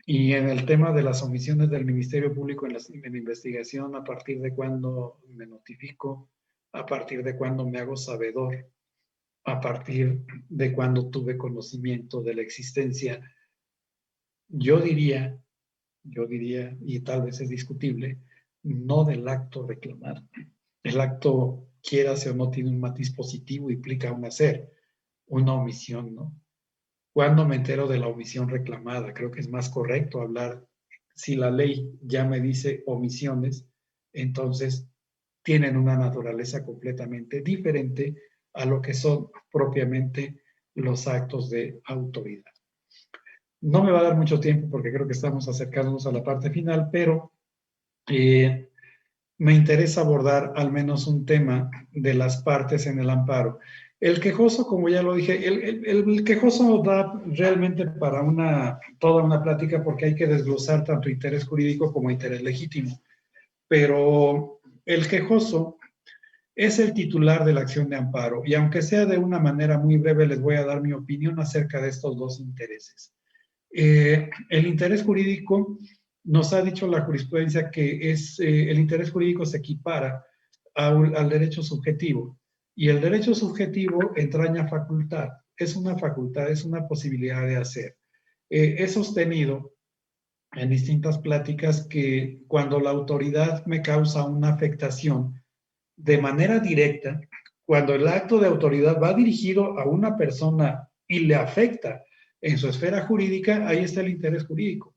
Y en el tema de las omisiones del Ministerio Público en la investigación, a partir de cuándo me notifico, a partir de cuándo me hago sabedor, a partir de cuándo tuve conocimiento de la existencia, yo diría, y tal vez es discutible, no del acto reclamar. El acto, quiérase o no, tiene un matiz positivo, implica un hacer, una omisión, ¿no? ¿Cuándo me entero de la omisión reclamada? Creo que es más correcto hablar, si la ley ya me dice omisiones, entonces tienen una naturaleza completamente diferente a lo que son propiamente los actos de autoridad. No me va a dar mucho tiempo porque creo que estamos acercándonos a la parte final, pero me interesa abordar al menos un tema de las partes en el amparo. El quejoso, como ya lo dije, el quejoso da realmente para toda una plática, porque hay que desglosar tanto interés jurídico como interés legítimo. Pero el quejoso es el titular de la acción de amparo, y aunque sea de una manera muy breve, les voy a dar mi opinión acerca de estos 2 intereses. El interés jurídico, nos ha dicho la jurisprudencia que el interés jurídico se equipara al derecho subjetivo, y el derecho subjetivo entraña facultad, es una posibilidad de hacer. He sostenido en distintas pláticas que cuando la autoridad me causa una afectación de manera directa, cuando el acto de autoridad va dirigido a una persona y le afecta en su esfera jurídica, ahí está el interés jurídico.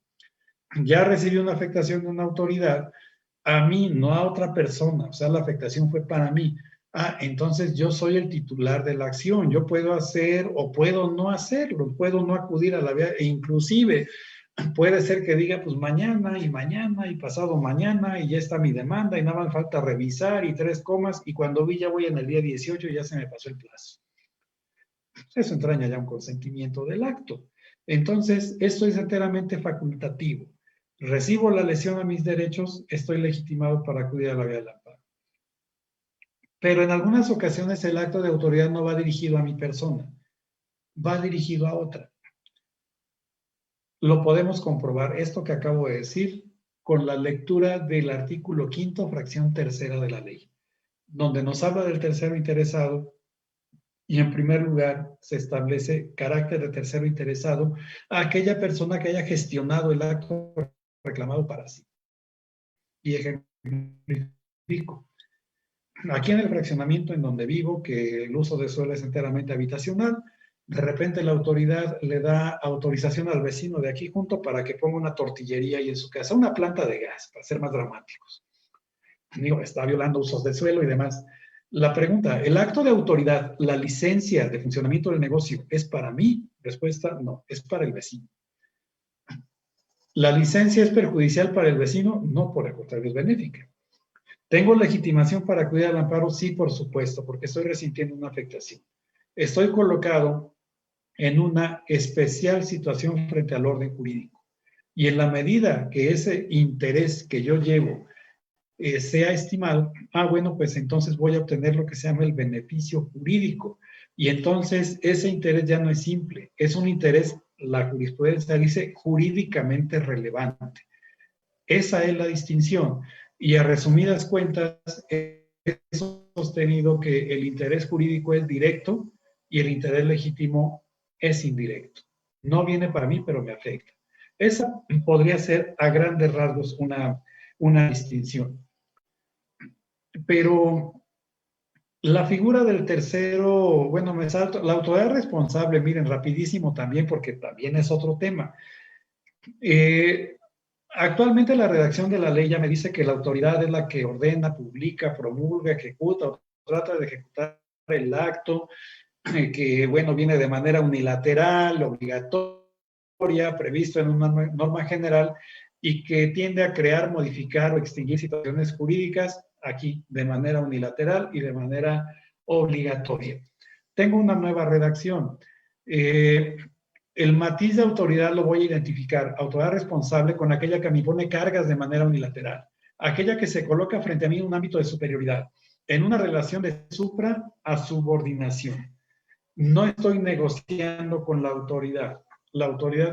Ya recibí una afectación de una autoridad, a mí, no a otra persona, o sea, la afectación fue para mí. Entonces yo soy el titular de la acción, yo puedo hacer o puedo no hacerlo, puedo no acudir a la vía, e inclusive puede ser que diga, pues mañana y pasado mañana, y ya está mi demanda, y nada más falta revisar y 3 comas, y cuando vi ya voy en el día 18 y ya se me pasó el plazo. Eso entraña ya un consentimiento del acto. Entonces, esto es enteramente facultativo. Recibo la lesión a mis derechos, estoy legitimado para acudir a la vía del amparo. Pero en algunas ocasiones el acto de autoridad no va dirigido a mi persona, va dirigido a otra. Lo podemos comprobar, esto que acabo de decir, con la lectura del artículo 5º, fracción 3ª de la ley, donde nos habla del tercero interesado, y en primer lugar se establece carácter de tercero interesado a aquella persona que haya gestionado el acto reclamado para sí. Y ejemplifico. Aquí en el fraccionamiento en donde vivo, que el uso de suelo es enteramente habitacional, de repente la autoridad le da autorización al vecino de aquí junto para que ponga una tortillería ahí en su casa, una planta de gas, para ser más dramáticos. Digo, está violando usos de suelo y demás. La pregunta, ¿el acto de autoridad, la licencia de funcionamiento del negocio, es para mí? Respuesta, no, es para el vecino. ¿La licencia es perjudicial para el vecino? No, por el contrario, es benéfica. ¿Tengo legitimación para acudir al amparo? Sí, por supuesto, porque estoy resintiendo una afectación. Estoy colocado en una especial situación frente al orden jurídico. Y en la medida que ese interés que yo llevo sea estimado, bueno, pues entonces voy a obtener lo que se llama el beneficio jurídico. Y entonces ese interés ya no es simple, es un interés, la jurisprudencia dice, jurídicamente relevante. Esa es la distinción. Y a resumidas cuentas, he sostenido que el interés jurídico es directo y el interés legítimo es indirecto. No viene para mí, pero me afecta. Esa podría ser a grandes rasgos una distinción. Pero la figura del tercero, bueno, me salto, la autoridad responsable, miren, rapidísimo también, porque también es otro tema. Actualmente la redacción de la ley ya me dice que la autoridad es la que ordena, publica, promulga, ejecuta o trata de ejecutar el acto, que, bueno, viene de manera unilateral, obligatoria, previsto en una norma general, y que tiende a crear, modificar o extinguir situaciones jurídicas aquí de manera unilateral y de manera obligatoria. Tengo una nueva redacción. el matiz de autoridad lo voy a identificar, autoridad responsable, con aquella que me impone cargas de manera unilateral, aquella que se coloca frente a mí en un ámbito de superioridad, en una relación de supra a subordinación. No estoy negociando con la autoridad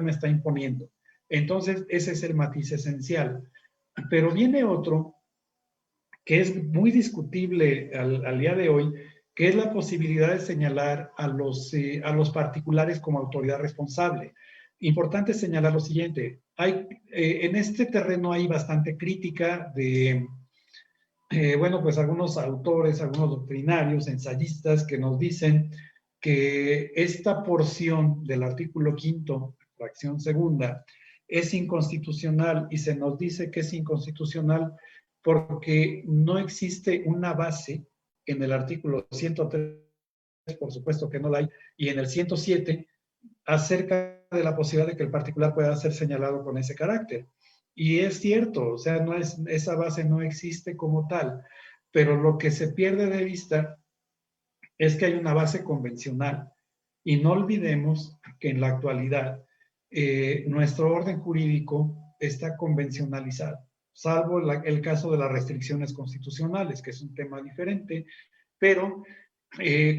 me está imponiendo. Entonces, ese es el matiz esencial. Pero viene otro que es muy discutible al día de hoy, que es la posibilidad de señalar a los particulares como autoridad responsable. Importante señalar lo siguiente, en este terreno hay bastante crítica de, bueno, pues algunos autores, algunos doctrinarios, ensayistas que nos dicen que esta porción del artículo 5º, fracción segunda, es inconstitucional, y se nos dice que es inconstitucional porque no existe una base en el artículo 103, por supuesto que no la hay, y en el 107, acerca de la posibilidad de que el particular pueda ser señalado con ese carácter. Y es cierto, o sea, esa base no existe como tal, pero lo que se pierde de vista es que hay una base convencional. Y no olvidemos que en la actualidad nuestro orden jurídico está convencionalizado, salvo el caso de las restricciones constitucionales, que es un tema diferente, pero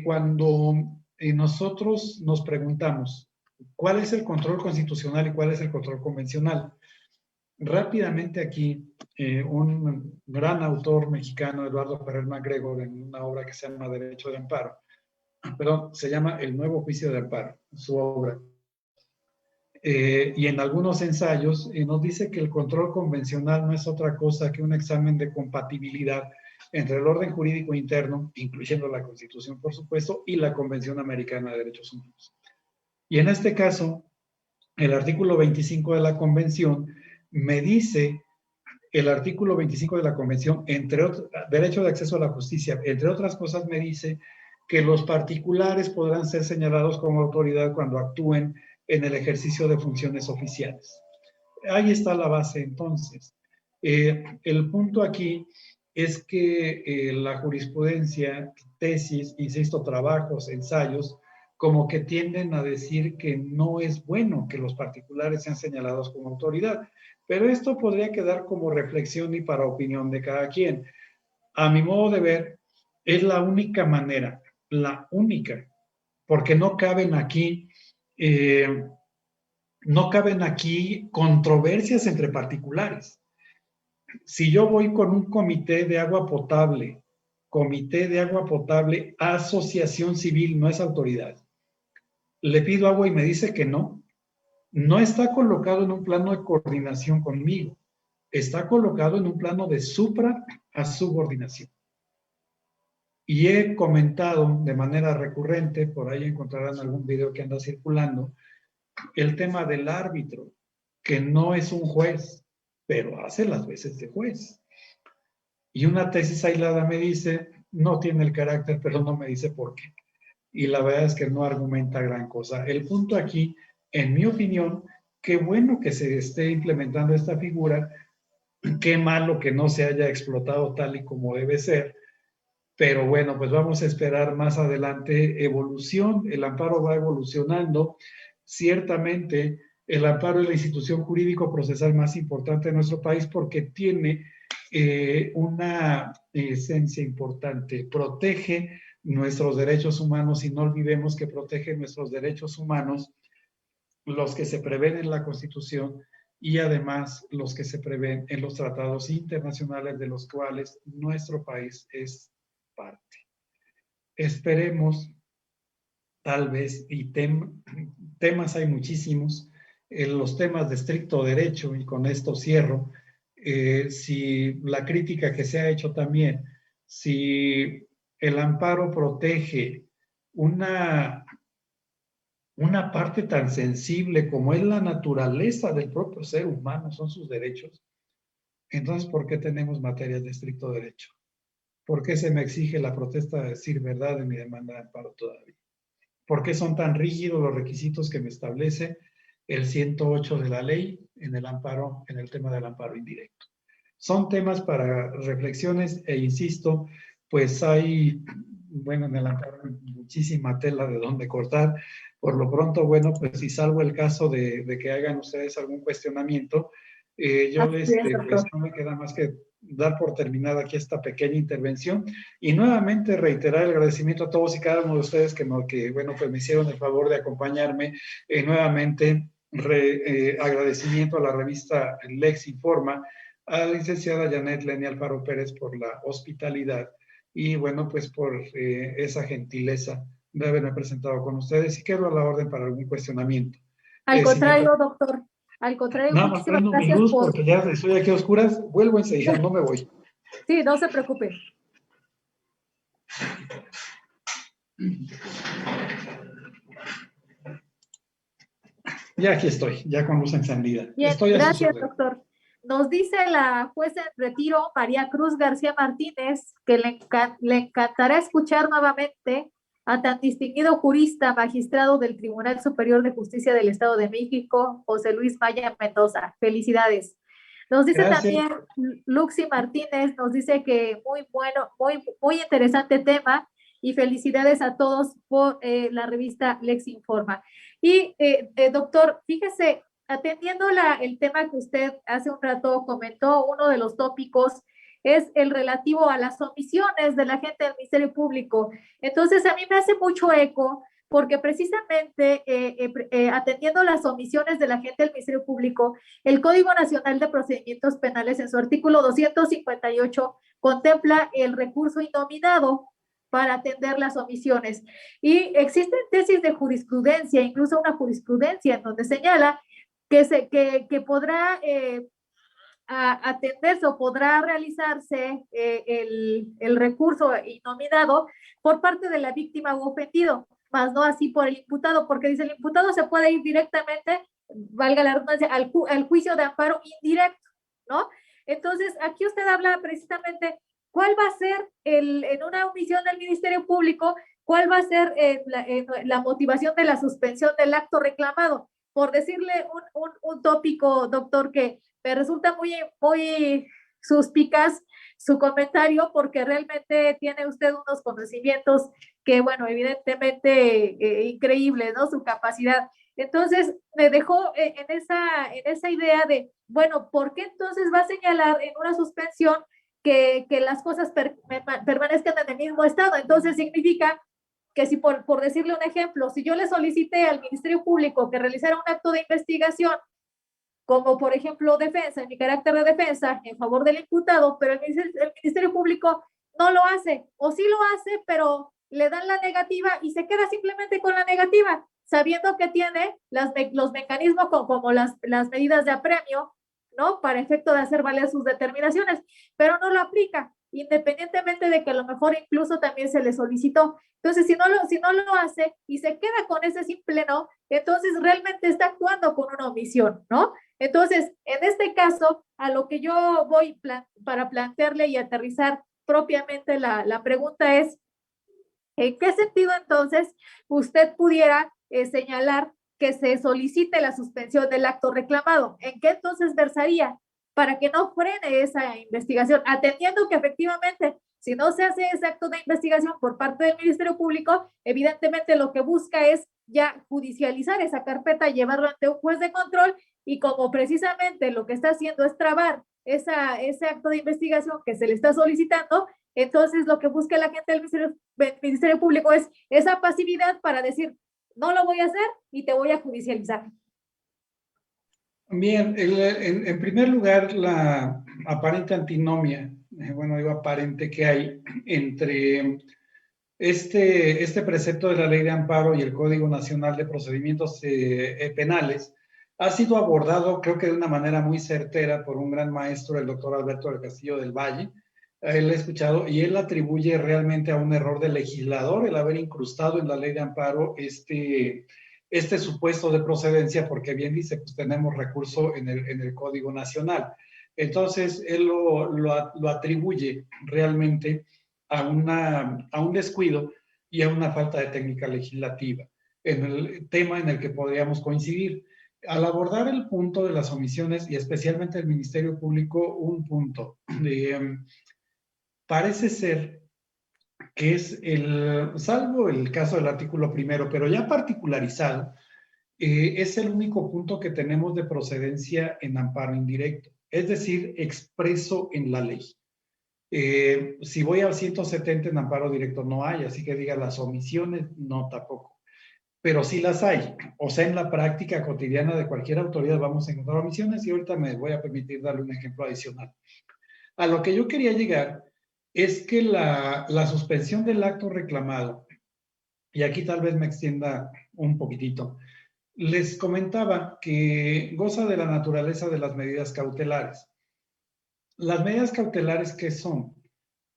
cuando nosotros nos preguntamos cuál es el control constitucional y cuál es el control convencional, rápidamente aquí, un gran autor mexicano, Eduardo Ferrer MacGregor, en una obra que se llama Derecho de Amparo, perdón, se llama El Nuevo Juicio de Amparo, su obra. Y en algunos ensayos nos dice que el control convencional no es otra cosa que un examen de compatibilidad entre el orden jurídico interno, incluyendo la Constitución, por supuesto, y la Convención Americana de Derechos Humanos. Y en este caso, el artículo 25 de la Convención me dice, el artículo 25 de la Convención, entre otros, derecho de acceso a la justicia, entre otras cosas, me dice que los particulares podrán ser señalados como autoridad cuando actúen en el ejercicio de funciones oficiales. Ahí está la base, entonces. El punto aquí es que la jurisprudencia, tesis, insisto, trabajos, ensayos, como que tienden a decir que no es bueno que los particulares sean señalados como autoridad. Pero esto podría quedar como reflexión y para opinión de cada quien. A mi modo de ver, es la única manera, la única, porque no caben aquí controversias entre particulares. Si yo voy con un comité de agua potable, asociación civil, no es autoridad, le pido agua y me dice que no, no está colocado en un plano de coordinación conmigo, está colocado en un plano de supra a subordinación. Y he comentado de manera recurrente, por ahí encontrarán algún video que anda circulando, el tema del árbitro, que no es un juez, pero hace las veces de juez. Y una tesis aislada me dice, no tiene el carácter, pero no me dice por qué. Y la verdad es que no argumenta gran cosa. El punto aquí, en mi opinión, qué bueno que se esté implementando esta figura, qué malo que no se haya explotado tal y como debe ser, pero bueno, pues vamos a esperar más adelante evolución. El amparo va evolucionando. Ciertamente, el amparo es la institución jurídico-procesal más importante de nuestro país porque tiene una esencia importante. Protege nuestros derechos humanos y no olvidemos que protege nuestros derechos humanos los que se prevén en la Constitución y además los que se prevén en los tratados internacionales de los cuales nuestro país es parte. Esperemos, tal vez, y temas hay muchísimos, los temas de estricto derecho, y con esto cierro, si la crítica que se ha hecho también, si el amparo protege una parte tan sensible como es la naturaleza del propio ser humano, son sus derechos, entonces, ¿por qué tenemos materias de estricto derecho? ¿Por qué se me exige la protesta de decir verdad en mi demanda de amparo todavía? ¿Por qué son tan rígidos los requisitos que me establece el 108 de la ley en el amparo, en el tema del amparo indirecto? Son temas para reflexiones e insisto, pues hay bueno, en el amparo hay muchísima tela de dónde cortar. Por lo pronto, bueno, pues si salvo el caso de que hagan ustedes algún cuestionamiento, yo Así es, pues doctor. no me queda más que dar por terminada aquí esta pequeña intervención y nuevamente reiterar el agradecimiento a todos y cada uno de ustedes que bueno, pues me hicieron el favor de acompañarme. Nuevamente, agradecimiento a la revista Lex Informa, a la licenciada Janet Lenia Alfaro Pérez por la hospitalidad y bueno, pues por esa gentileza de haberme presentado con ustedes y quedo a la orden para algún cuestionamiento. Al Si me contrario, doctor, al contrario, Nada más muchísimas prendo mi gracias luz por... porque ya estoy aquí a oscuras, vuelvo enseguida, no me voy. Sí, no se preocupe. Ya aquí estoy, ya con luz encendida. Bien, Estoy a sus gracias, órdenes. doctor. Nos dice la jueza en retiro, María Cruz García Martínez, que le encantará escuchar nuevamente a tan distinguido jurista, magistrado del Tribunal Superior de Justicia del Estado de México, José Luis Maya Mendoza. Felicidades. Nos dice Gracias. también Luxi Martínez, nos dice que muy bueno, muy interesante tema y felicidades a todos por la revista Lex Informa. Y doctor, fíjese, atendiendo el tema que usted hace un rato comentó, uno de los tópicos es el relativo a las omisiones de la gente del Ministerio Público. Entonces, a mí me hace mucho eco porque precisamente atendiendo las omisiones de la gente del Ministerio Público, el Código Nacional de Procedimientos Penales en su artículo 258 contempla el recurso innominado para atender las omisiones. Y existen tesis de jurisprudencia, incluso una jurisprudencia en donde señala que podrá atenderse o podrá realizarse el recurso innominado por parte de la víctima u ofendido, más no así por el imputado, porque dice el imputado se puede ir directamente, valga la redundancia, al juicio de amparo indirecto, ¿no? Entonces, aquí usted habla precisamente cuál va a ser en una omisión del Ministerio Público, cuál va a ser la motivación de la suspensión del acto reclamado. Por decirle un tópico, doctor, que me resulta muy suspicaz su comentario porque realmente tiene usted unos conocimientos que, bueno, evidentemente increíbles, ¿no? Su capacidad. Entonces, me dejó en esa idea de, bueno, ¿por qué entonces va a señalar en una suspensión que las cosas permanezcan en el mismo estado? Entonces, significa que si por decirle un ejemplo, si yo le solicité al Ministerio Público que realizara un acto de investigación como por ejemplo defensa, en mi carácter de defensa en favor del imputado, pero el Ministerio Público no lo hace, o sí lo hace, pero le dan la negativa y se queda simplemente con la negativa, sabiendo que tiene los mecanismos como las medidas de apremio, ¿no? Para efecto de hacer valer sus determinaciones, pero no lo aplica, independientemente de que a lo mejor incluso también se le solicitó. Entonces, si no lo hace y se queda con ese simple no, entonces realmente está actuando con una omisión, ¿no? Entonces, en este caso, a lo que yo voy para plantearle y aterrizar propiamente la pregunta es, ¿en qué sentido entonces usted pudiera señalar que se solicite la suspensión del acto reclamado? ¿En qué entonces versaría para que no frene esa investigación? Atendiendo que efectivamente, si no se hace ese acto de investigación por parte del Ministerio Público, evidentemente lo que busca es ya judicializar esa carpeta, llevarlo ante un juez de control y como precisamente lo que está haciendo es trabar ese acto de investigación que se le está solicitando, entonces lo que busca la gente del Ministerio Público es esa pasividad para decir, no lo voy a hacer y te voy a judicializar. Bien, en primer lugar, la aparente antinomia, bueno, digo aparente que hay entre este precepto de la Ley de Amparo y el Código Nacional de Procedimientos Penales ha sido abordado, creo que de una manera muy certera por un gran maestro, el doctor Alberto del Castillo del Valle. Él ha escuchado y él atribuye realmente a un error del legislador el haber incrustado en la Ley de Amparo este supuesto de procedencia, porque bien dice, pues tenemos recurso en el Código Nacional. Entonces, él lo atribuye realmente a un descuido y a una falta de técnica legislativa, en el tema en el que podríamos coincidir. Al abordar el punto de las omisiones y especialmente el Ministerio Público, un punto, parece ser que es salvo el caso del artículo primero, pero ya particularizado, es el único punto que tenemos de procedencia en amparo indirecto, es decir, expreso en la ley. Si voy al 170 en amparo directo no hay, así que diga las omisiones, no tampoco. Pero sí las hay. O sea, en la práctica cotidiana de cualquier autoridad vamos a encontrar omisiones y ahorita me voy a permitir darle un ejemplo adicional. A lo que yo quería llegar es que la suspensión del acto reclamado, y aquí tal vez me extienda un poquitito, les comentaba que goza de la naturaleza de las medidas cautelares. Las medidas cautelares, ¿qué son?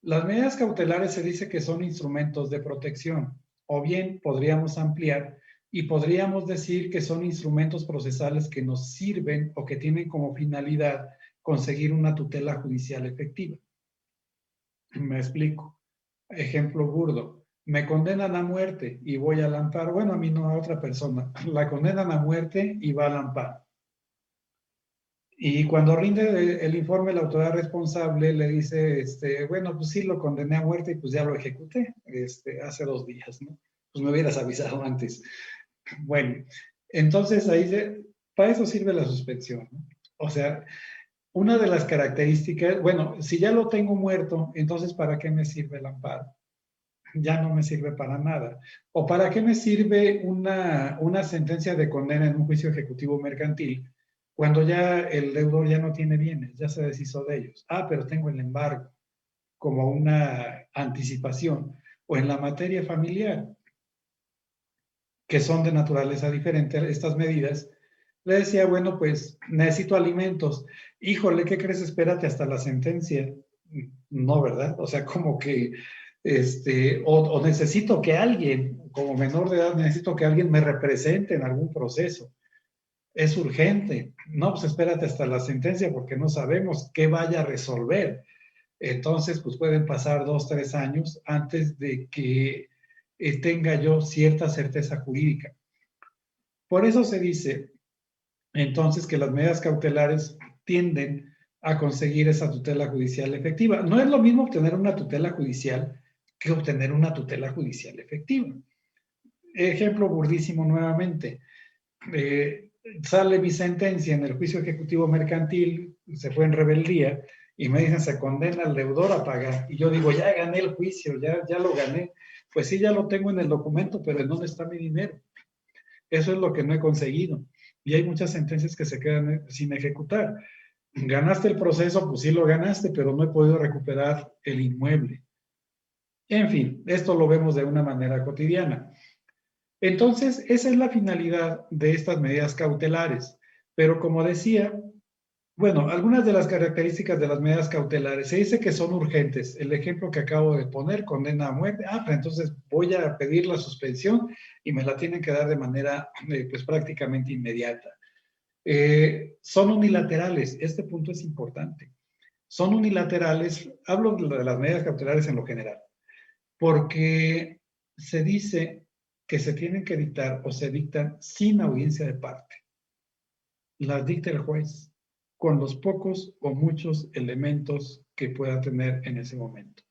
Las medidas cautelares se dice que son instrumentos de protección, o bien podríamos ampliar y podríamos decir que son instrumentos procesales que nos sirven o que tienen como finalidad conseguir una tutela judicial efectiva. Me explico. Ejemplo burdo. Me condenan a muerte y voy al amparo. Bueno, a mí no, a otra persona. La condenan a muerte y va al amparo. Y cuando rinde el informe, la autoridad responsable le dice, bueno, pues sí, lo condené a muerte y pues ya lo ejecuté hace 2 días, ¿no? Pues me hubieras avisado antes. Bueno, entonces ahí, para eso sirve la suspensión, ¿no? O sea, una de las características, bueno, si ya lo tengo muerto, entonces ¿para qué me sirve el amparo? Ya no me sirve para nada. ¿O para qué me sirve una sentencia de condena en un juicio ejecutivo mercantil cuando ya el deudor ya no tiene bienes, ya se deshizo de ellos? Ah, pero tengo el embargo como una anticipación. O en la materia familiar, que son de naturaleza diferente estas medidas, le decía, bueno, pues necesito alimentos. Híjole, ¿qué crees? Espérate hasta la sentencia. No, ¿verdad? O sea, como que, o necesito que alguien, como menor de edad, necesito que alguien me represente en algún proceso. Es urgente. No, pues espérate hasta la sentencia porque no sabemos qué vaya a resolver. Entonces, pues pueden pasar 2, 3 años antes de que tenga yo cierta certeza jurídica. Por eso se dice entonces que las medidas cautelares tienden a conseguir esa tutela judicial efectiva. No es lo mismo obtener una tutela judicial que obtener una tutela judicial efectiva. Ejemplo burdísimo nuevamente. Sale mi sentencia en el juicio ejecutivo mercantil, se fue en rebeldía, y me dicen, se condena al deudor a pagar. Y yo digo, ya gané el juicio, ya lo gané. Pues sí, ya lo tengo en el documento, pero ¿en dónde está mi dinero? Eso es lo que no he conseguido. Y hay muchas sentencias que se quedan sin ejecutar. Ganaste el proceso, pues sí lo ganaste, pero no he podido recuperar el inmueble. En fin, esto lo vemos de una manera cotidiana. Entonces, esa es la finalidad de estas medidas cautelares. Pero como decía, bueno, algunas de las características de las medidas cautelares, se dice que son urgentes. El ejemplo que acabo de poner, condena a muerte. Ah, pues entonces voy a pedir la suspensión y me la tienen que dar de manera, pues prácticamente inmediata. Son unilaterales. Este punto es importante. Son unilaterales, hablo de las medidas cautelares en lo general, porque se dice que se tienen que dictar o se dictan sin audiencia de parte. Las dicta el juez con los pocos o muchos elementos que pueda tener en ese momento.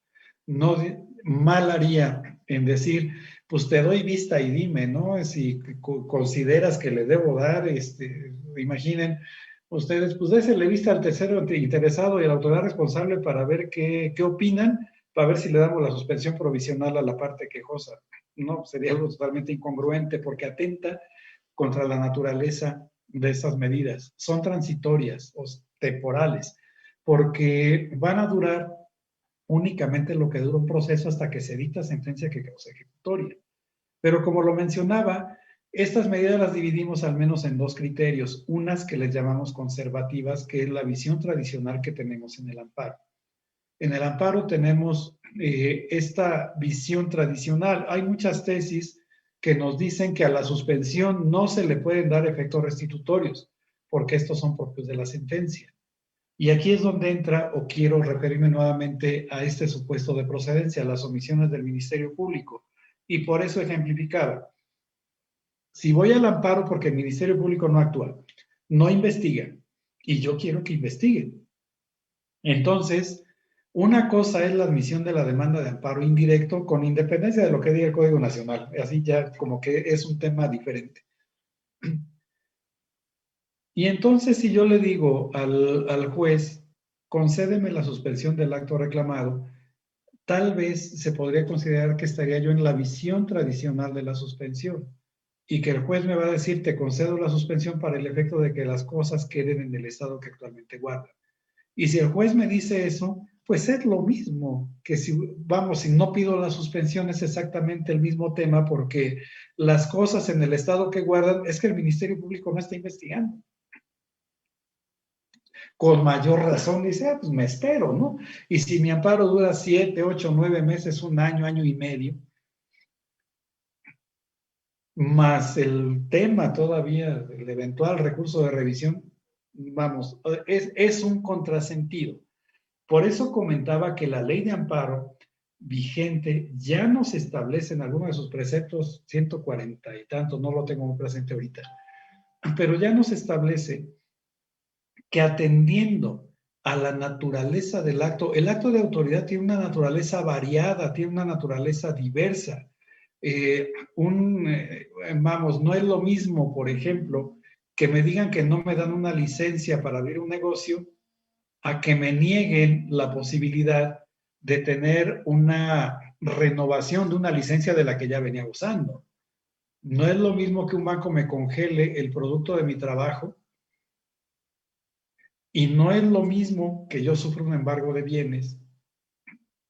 No mal haría en decir, pues te doy vista y dime, ¿no? Si consideras que le debo dar, imaginen ustedes, pues désele vista al tercero interesado y a la autoridad responsable para ver qué opinan, para ver si le damos la suspensión provisional a la parte quejosa. No, sería algo totalmente incongruente porque atenta contra la naturaleza de estas medidas. Son transitorias o temporales, porque van a durar únicamente lo que dura un proceso hasta que se dicta sentencia que causa ejecutoria. Pero como lo mencionaba, estas medidas las dividimos al menos en 2 criterios, unas que les llamamos conservativas, que es la visión tradicional que tenemos en el amparo. En el amparo tenemos esta visión tradicional. Hay muchas tesis que nos dicen que a la suspensión no se le pueden dar efectos restitutorios, porque estos son propios de la sentencia. Y aquí es donde entra, o quiero referirme nuevamente a este supuesto de procedencia, las omisiones del Ministerio Público. Y por eso ejemplificaba. Si voy al amparo porque el Ministerio Público no actúa, no investiga, y yo quiero que investiguen. Entonces, Una cosa es la admisión de la demanda de amparo indirecto con independencia de lo que diga el Código Nacional. Así ya como que es un tema diferente. Y entonces si yo le digo al juez, concédeme la suspensión del acto reclamado, tal vez se podría considerar que estaría yo en la visión tradicional de la suspensión y que el juez me va a decir, te concedo la suspensión para el efecto de que las cosas queden en el estado que actualmente guardan. Y si el juez me dice eso, pues es lo mismo que si, vamos, si no pido la suspensión es exactamente el mismo tema porque las cosas en el estado que guardan es que el Ministerio Público no está investigando. Con mayor razón dice, pues me espero, ¿no? Y si mi amparo dura 7, 8, 9 meses, un año, año y medio, más el tema todavía, el eventual recurso de revisión, vamos, es un contrasentido. Por eso comentaba que la ley de amparo vigente ya nos establece en algunos de sus preceptos, 140 y tantos, no lo tengo muy presente ahorita, pero ya nos establece que atendiendo a la naturaleza del acto, el acto de autoridad tiene una naturaleza variada, tiene una naturaleza diversa. Vamos, no es lo mismo, por ejemplo, que me digan que no me dan una licencia para abrir un negocio, a que me nieguen la posibilidad de tener una renovación de una licencia de la que ya venía usando. No es lo mismo que un banco me congele el producto de mi trabajo y no es lo mismo que yo sufra un embargo de bienes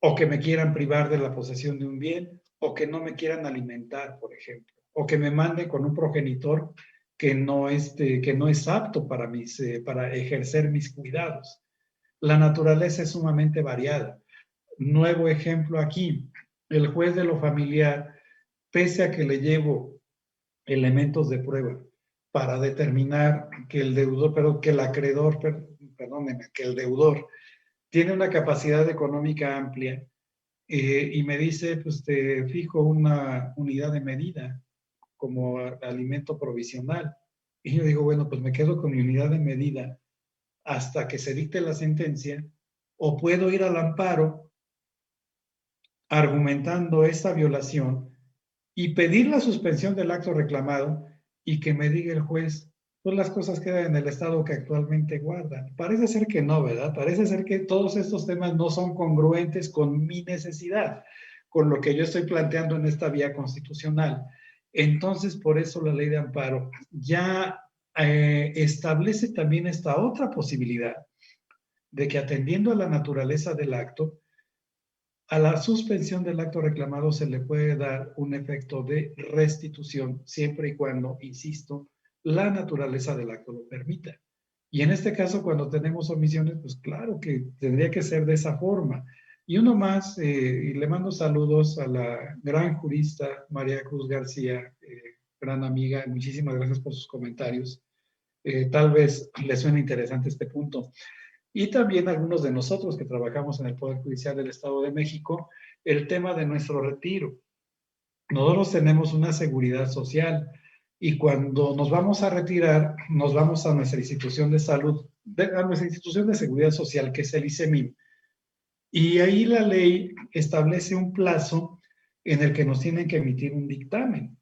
o que me quieran privar de la posesión de un bien o que no me quieran alimentar, por ejemplo, o que me manden con un progenitor que no es apto para ejercer mis cuidados. La naturaleza es sumamente variada. Nuevo ejemplo aquí, el juez de lo familiar, pese a que le llevo elementos de prueba para determinar que el deudor, pero que el acreedor, perdóneme, que el deudor tiene una capacidad económica amplia y me dice, pues te fijo una unidad de medida como alimento provisional. Y yo digo, bueno, pues me quedo con mi unidad de medida hasta que se dicte la sentencia, o puedo ir al amparo argumentando esta violación y pedir la suspensión del acto reclamado y que me diga el juez, pues las cosas quedan en el estado que actualmente guardan. Parece ser que no, ¿verdad? Parece ser que todos estos temas no son congruentes con mi necesidad, con lo que yo estoy planteando en esta vía constitucional. Entonces, por eso la ley de amparo ya establece también esta otra posibilidad de que atendiendo a la naturaleza del acto, a la suspensión del acto reclamado se le puede dar un efecto de restitución siempre y cuando, insisto, la naturaleza del acto lo permita. Y en este caso, cuando tenemos omisiones, pues claro que tendría que ser de esa forma. Y uno más, y le mando saludos a la gran jurista María Cruz García, gran amiga, muchísimas gracias por sus comentarios. Tal vez le suene interesante este punto. Y también algunos de nosotros que trabajamos en el Poder Judicial del Estado de México, el tema de nuestro retiro. Nosotros tenemos una seguridad social y cuando nos vamos a retirar, nos vamos a nuestra institución de salud, a nuestra institución de seguridad social, que es el ICEMIN. Y ahí la ley establece un plazo en el que nos tienen que emitir un dictamen.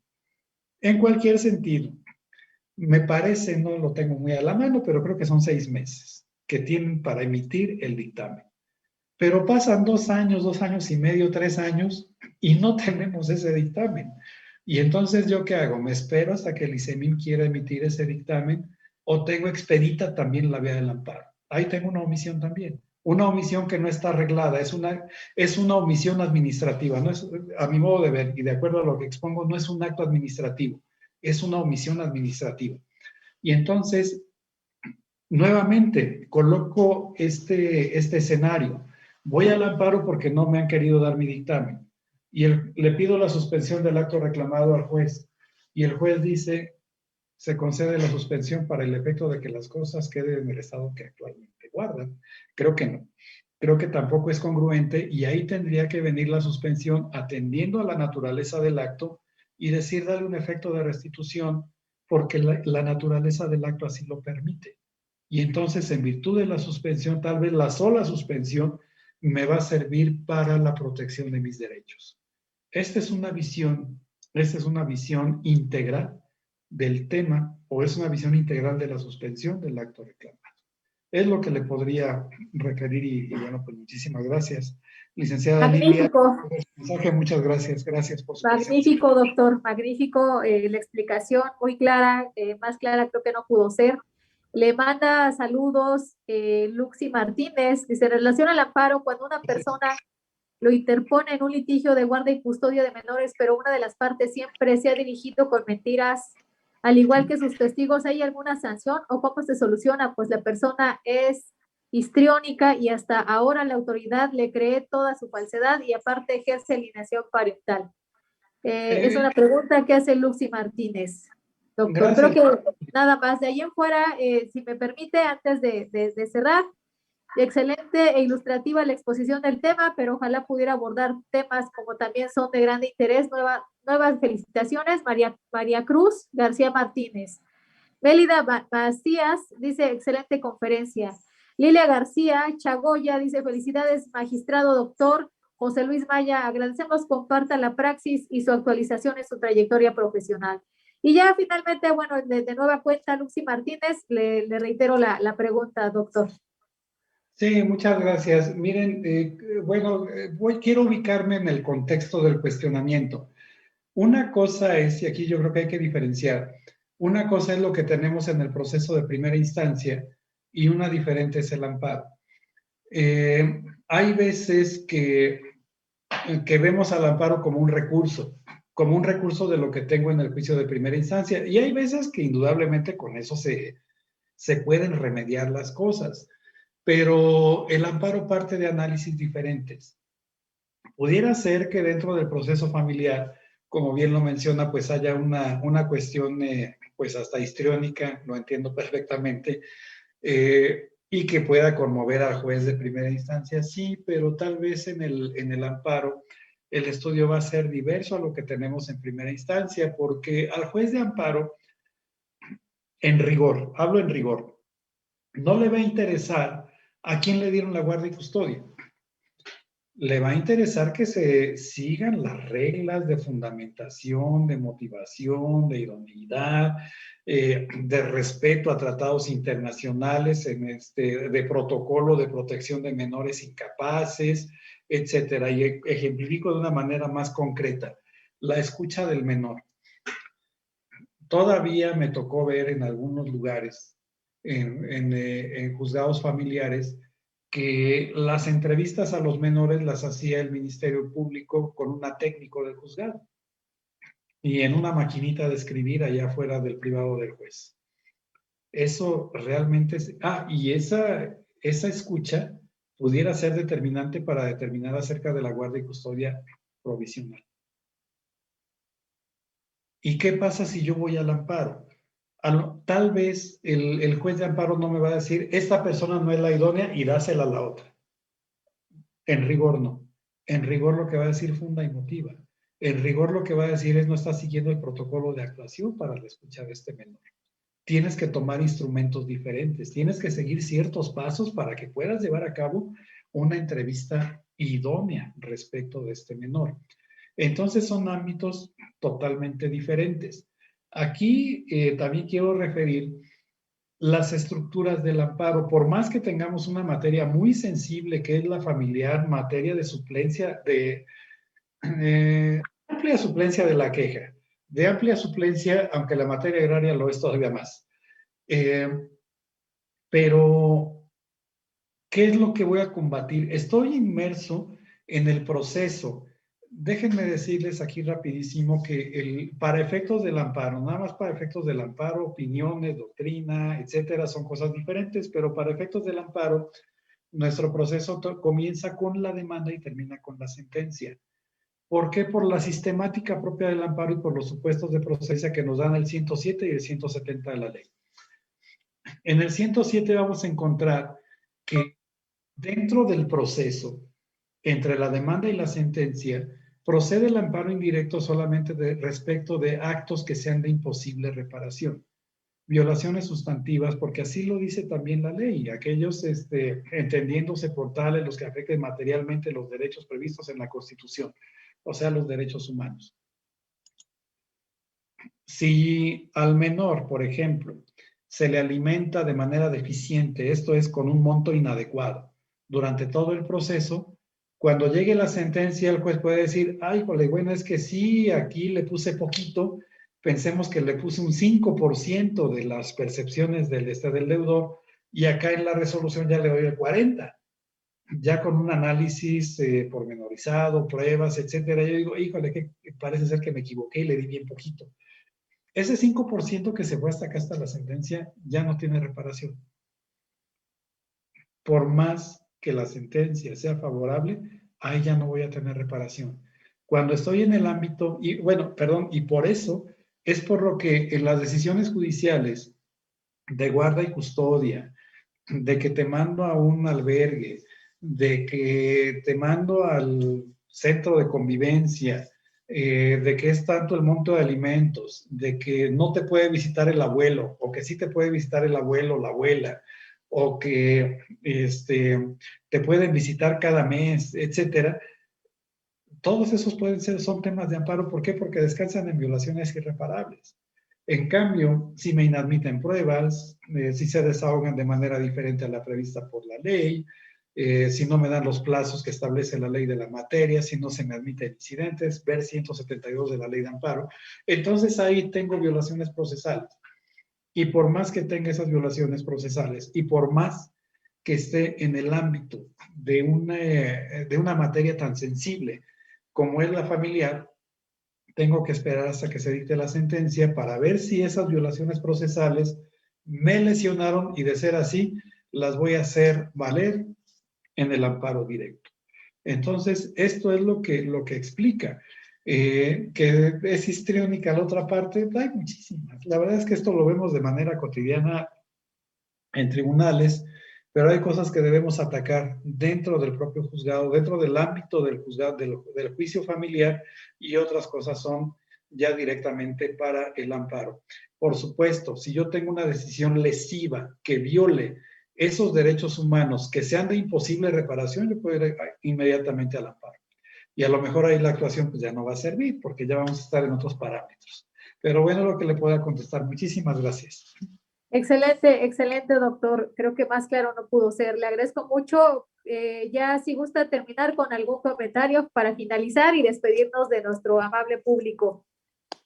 En cualquier sentido, me parece, no lo tengo muy a la mano, pero creo que son 6 meses que tienen para emitir el dictamen. Pero pasan 2 años y medio, 3 años y no tenemos ese dictamen. Y entonces, ¿yo qué hago? ¿Me espero hasta que el ICEMIN quiera emitir ese dictamen o tengo expedita también la vía del amparo? Ahí tengo una omisión también. Una omisión que no está arreglada, es una omisión administrativa. No es, a mi modo de ver y de acuerdo a lo que expongo, no es un acto administrativo, es una omisión administrativa. Y entonces, nuevamente, coloco este escenario. Voy al amparo porque no me han querido dar mi dictamen. Y le pido la suspensión del acto reclamado al juez. Y el juez dice, se concede la suspensión para el efecto de que las cosas queden en el estado que actualmente guardan. Creo que no. Creo que tampoco es congruente y ahí tendría que venir la suspensión atendiendo a la naturaleza del acto y decir darle un efecto de restitución porque la naturaleza del acto así lo permite. Y entonces, en virtud de la suspensión, tal vez la sola suspensión me va a servir para la protección de mis derechos. Esta es una visión integral del tema, o es una visión integral de la suspensión del acto reclamado. Es lo que le podría requerir y bueno, pues muchísimas gracias. Licenciada Lilia, Magnífico. mensaje, muchas gracias. Gracias por su presencia. Magnífico, doctor, magnífico, la explicación, muy clara, más clara creo que no pudo ser. Le manda saludos Luxi Martínez, dice, en relación al amparo, cuando una persona lo interpone en un litigio de guarda y custodia de menores, pero una de las partes siempre se ha dirigido con mentiras, al igual que sus testigos, ¿hay alguna sanción o cómo se soluciona? Pues la persona es histriónica y hasta ahora la autoridad le cree toda su falsedad y aparte ejerce alienación parental. Es una pregunta que hace Luxi Martínez. Doctor, Gracias. creo que nada más. De ahí en fuera, si me permite, antes de cerrar, excelente e ilustrativa la exposición del tema, pero ojalá pudiera abordar temas como también son de gran interés. Nuevas felicitaciones, María Cruz García Martínez. Mélida Macías dice, excelente conferencia. Lilia García Chagoya dice, felicidades, magistrado doctor. José Luis Maya, agradecemos comparta la praxis y su actualización en su trayectoria profesional. Y ya finalmente, bueno, de nueva cuenta, Luxi Martínez, le reitero la pregunta, doctor. Sí, muchas gracias. Miren, bueno, quiero ubicarme en el contexto del cuestionamiento. Una cosa es, y aquí yo creo que hay que diferenciar, una cosa es lo que tenemos en el proceso de primera instancia y una diferente es el amparo. Hay veces que vemos al amparo como un recurso de lo que tengo en el juicio de primera instancia, y hay veces que indudablemente con eso se pueden remediar las cosas, pero el amparo parte de análisis diferentes. Pudiera ser que dentro del proceso familiar, como bien lo menciona, pues haya una cuestión pues hasta histriónica, lo entiendo perfectamente, y que pueda conmover al juez de primera instancia, sí, pero tal vez en el amparo el estudio va a ser diverso a lo que tenemos en primera instancia, porque al juez de amparo, en rigor, hablo en rigor, no le va a interesar a quién le dieron la guardia y custodia. Le va a interesar que se sigan las reglas de fundamentación, de motivación, de idoneidad, de respeto a tratados internacionales, de protocolo de protección de menores incapaces, etcétera. Y ejemplifico de una manera más concreta, la escucha del menor. Todavía me tocó ver en algunos lugares, en juzgados familiares, que las entrevistas a los menores las hacía el Ministerio Público con una técnico del juzgado y en una maquinita de escribir allá afuera del privado del juez. Eso realmente es... y esa escucha pudiera ser determinante para determinar acerca de la guardia y custodia provisional. ¿Y qué pasa si yo voy al amparo? Tal vez el juez de amparo no me va a decir, esta persona no es la idónea y dásela a la otra. En rigor no. En rigor lo que va a decir funda y motiva. En rigor lo que va a decir es no está siguiendo el protocolo de actuación para la escucha de este menor. Tienes que tomar instrumentos diferentes, tienes que seguir ciertos pasos para que puedas llevar a cabo una entrevista idónea respecto de este menor. Entonces son ámbitos totalmente diferentes. Aquí también quiero referir las estructuras del amparo, por más que tengamos una materia muy sensible que es la familiar, materia de suplencia, de amplia suplencia de la queja, de amplia suplencia, aunque la materia agraria lo es todavía más. Pero, ¿qué es lo que voy a combatir? Estoy inmerso en el proceso. Déjenme decirles aquí rapidísimo que para efectos del amparo, nada más para efectos del amparo, opiniones, doctrina, etcétera, son cosas diferentes, pero para efectos del amparo, nuestro proceso comienza con la demanda y termina con la sentencia. ¿Por qué? Por la sistemática propia del amparo y por los supuestos de procedencia que nos dan el 107 y el 170 de la ley. En el 107 vamos a encontrar que dentro del proceso, entre la demanda y la sentencia, procede el amparo indirecto solamente respecto de actos que sean de imposible reparación. violaciones sustantivas, porque así lo dice también la ley, aquellos entendiéndose por tales los que afecten materialmente los derechos previstos en la Constitución, o sea, los derechos humanos. Si al menor, por ejemplo, se le alimenta de manera deficiente, esto es con un monto inadecuado, durante todo el proceso, cuando llegue la sentencia, el juez puede decir, ay, jole, bueno, es que sí, aquí le puse poquito, pensemos que le puse un 5% de las percepciones del deudor, y acá en la resolución ya le doy el 40%, ya con un análisis pormenorizado, pruebas, etcétera. Yo digo, híjole, que parece ser que me equivoqué y le di bien poquito. Ese 5% que se fue hasta acá, hasta la sentencia, ya no tiene reparación. Por más que la sentencia sea favorable, ahí ya no voy a tener reparación. Cuando estoy en el ámbito, y bueno, perdón, y por eso es por lo que en las decisiones judiciales de guarda y custodia, de que te mando a un albergue, de que te mando al centro de convivencia, de que es tanto el monto de alimentos, de que no te puede visitar el abuelo, o que sí te puede visitar el abuelo o la abuela, o que te pueden visitar cada mes, etcétera. Todos esos son temas de amparo. ¿Por qué? Porque descansan en violaciones irreparables. En cambio, si me inadmiten pruebas, si se desahogan de manera diferente a la prevista por la ley, si no me dan los plazos que establece la ley de la materia, si no se me admiten incidentes, ver 172 de la ley de amparo, entonces ahí tengo violaciones procesales. Y por más que tenga esas violaciones procesales y por más que esté en el ámbito de una materia tan sensible como es la familiar, tengo que esperar hasta que se dicte la sentencia para ver si esas violaciones procesales me lesionaron, y de ser así, las voy a hacer valer en el amparo directo. Entonces, esto es lo que explica. Que es histriónica la otra parte, hay muchísimas. La verdad es que esto lo vemos de manera cotidiana en tribunales, pero hay cosas que debemos atacar dentro del propio juzgado, dentro del ámbito del juzgado, del juicio familiar, y otras cosas son ya directamente para el amparo. Por supuesto, si yo tengo una decisión lesiva que viole esos derechos humanos, que sean de imposible reparación, yo puedo ir inmediatamente al amparo. Y a lo mejor ahí la actuación pues ya no va a servir, porque ya vamos a estar en otros parámetros. Pero bueno, lo que le pueda contestar. Muchísimas gracias. Excelente, excelente, doctor. Creo que más claro no pudo ser. Le agradezco mucho. Ya si gusta terminar con algún comentario para finalizar y despedirnos de nuestro amable público.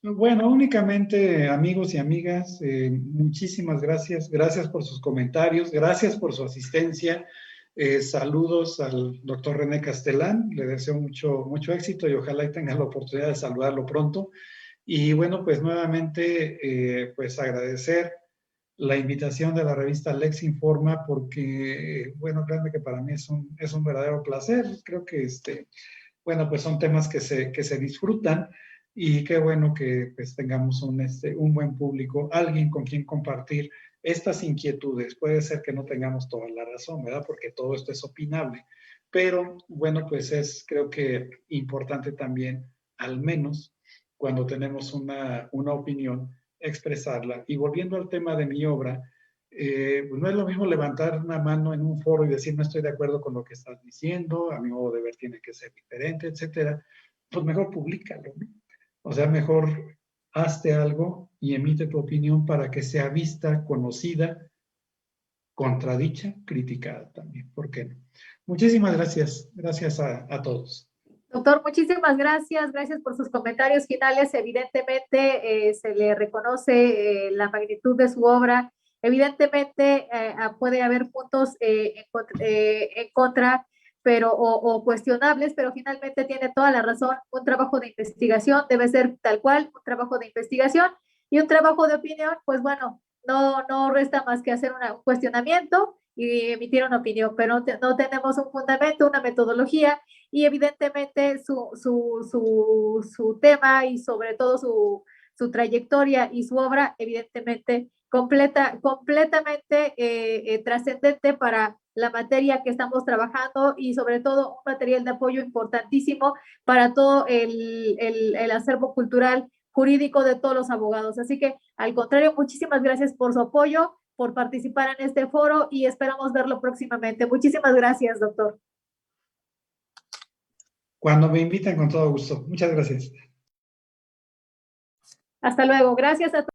Bueno, únicamente amigos y amigas, muchísimas gracias. Gracias por sus comentarios, gracias por su asistencia. Saludos al doctor René Castelán, le deseo mucho, mucho éxito y ojalá tenga la oportunidad de saludarlo pronto. Y bueno, pues nuevamente, pues agradecer la invitación de la revista Lex Informa, porque, bueno, créanme que para mí es un verdadero placer. Creo que, bueno, pues son temas que se disfrutan, y qué bueno que pues tengamos un buen público, alguien con quien compartir estas inquietudes. Puede ser que no tengamos toda la razón, ¿verdad? Porque todo esto es opinable, pero bueno, pues creo que importante también, al menos cuando tenemos una opinión, expresarla. Y volviendo al tema de mi obra, pues no es lo mismo levantar una mano en un foro y decir no estoy de acuerdo con lo que estás diciendo, a mi modo de ver tiene que ser diferente, etcétera. Pues mejor públicalo, ¿no? O sea, mejor hazte algo y emite tu opinión para que sea vista, conocida, contradicha, criticada también. ¿Por qué no? Muchísimas gracias. Gracias a todos. Doctor, muchísimas gracias. Gracias por sus comentarios finales. Evidentemente, se le reconoce la magnitud de su obra. Evidentemente, puede haber puntos en contra, pero, o cuestionables, pero finalmente tiene toda la razón. Un trabajo de investigación debe ser tal cual, un trabajo de investigación, y un trabajo de opinión, pues bueno, no resta más que hacer un cuestionamiento y emitir una opinión, pero no tenemos un fundamento, una metodología, y evidentemente su tema y sobre todo su trayectoria y su obra, evidentemente completamente trascendente para la materia que estamos trabajando, y sobre todo un material de apoyo importantísimo para todo el acervo cultural jurídico de todos los abogados. Así que, al contrario, muchísimas gracias por su apoyo, por participar en este foro y esperamos verlo próximamente. Muchísimas gracias, doctor. Cuando me inviten, con todo gusto. Muchas gracias. Hasta luego. Gracias a todos.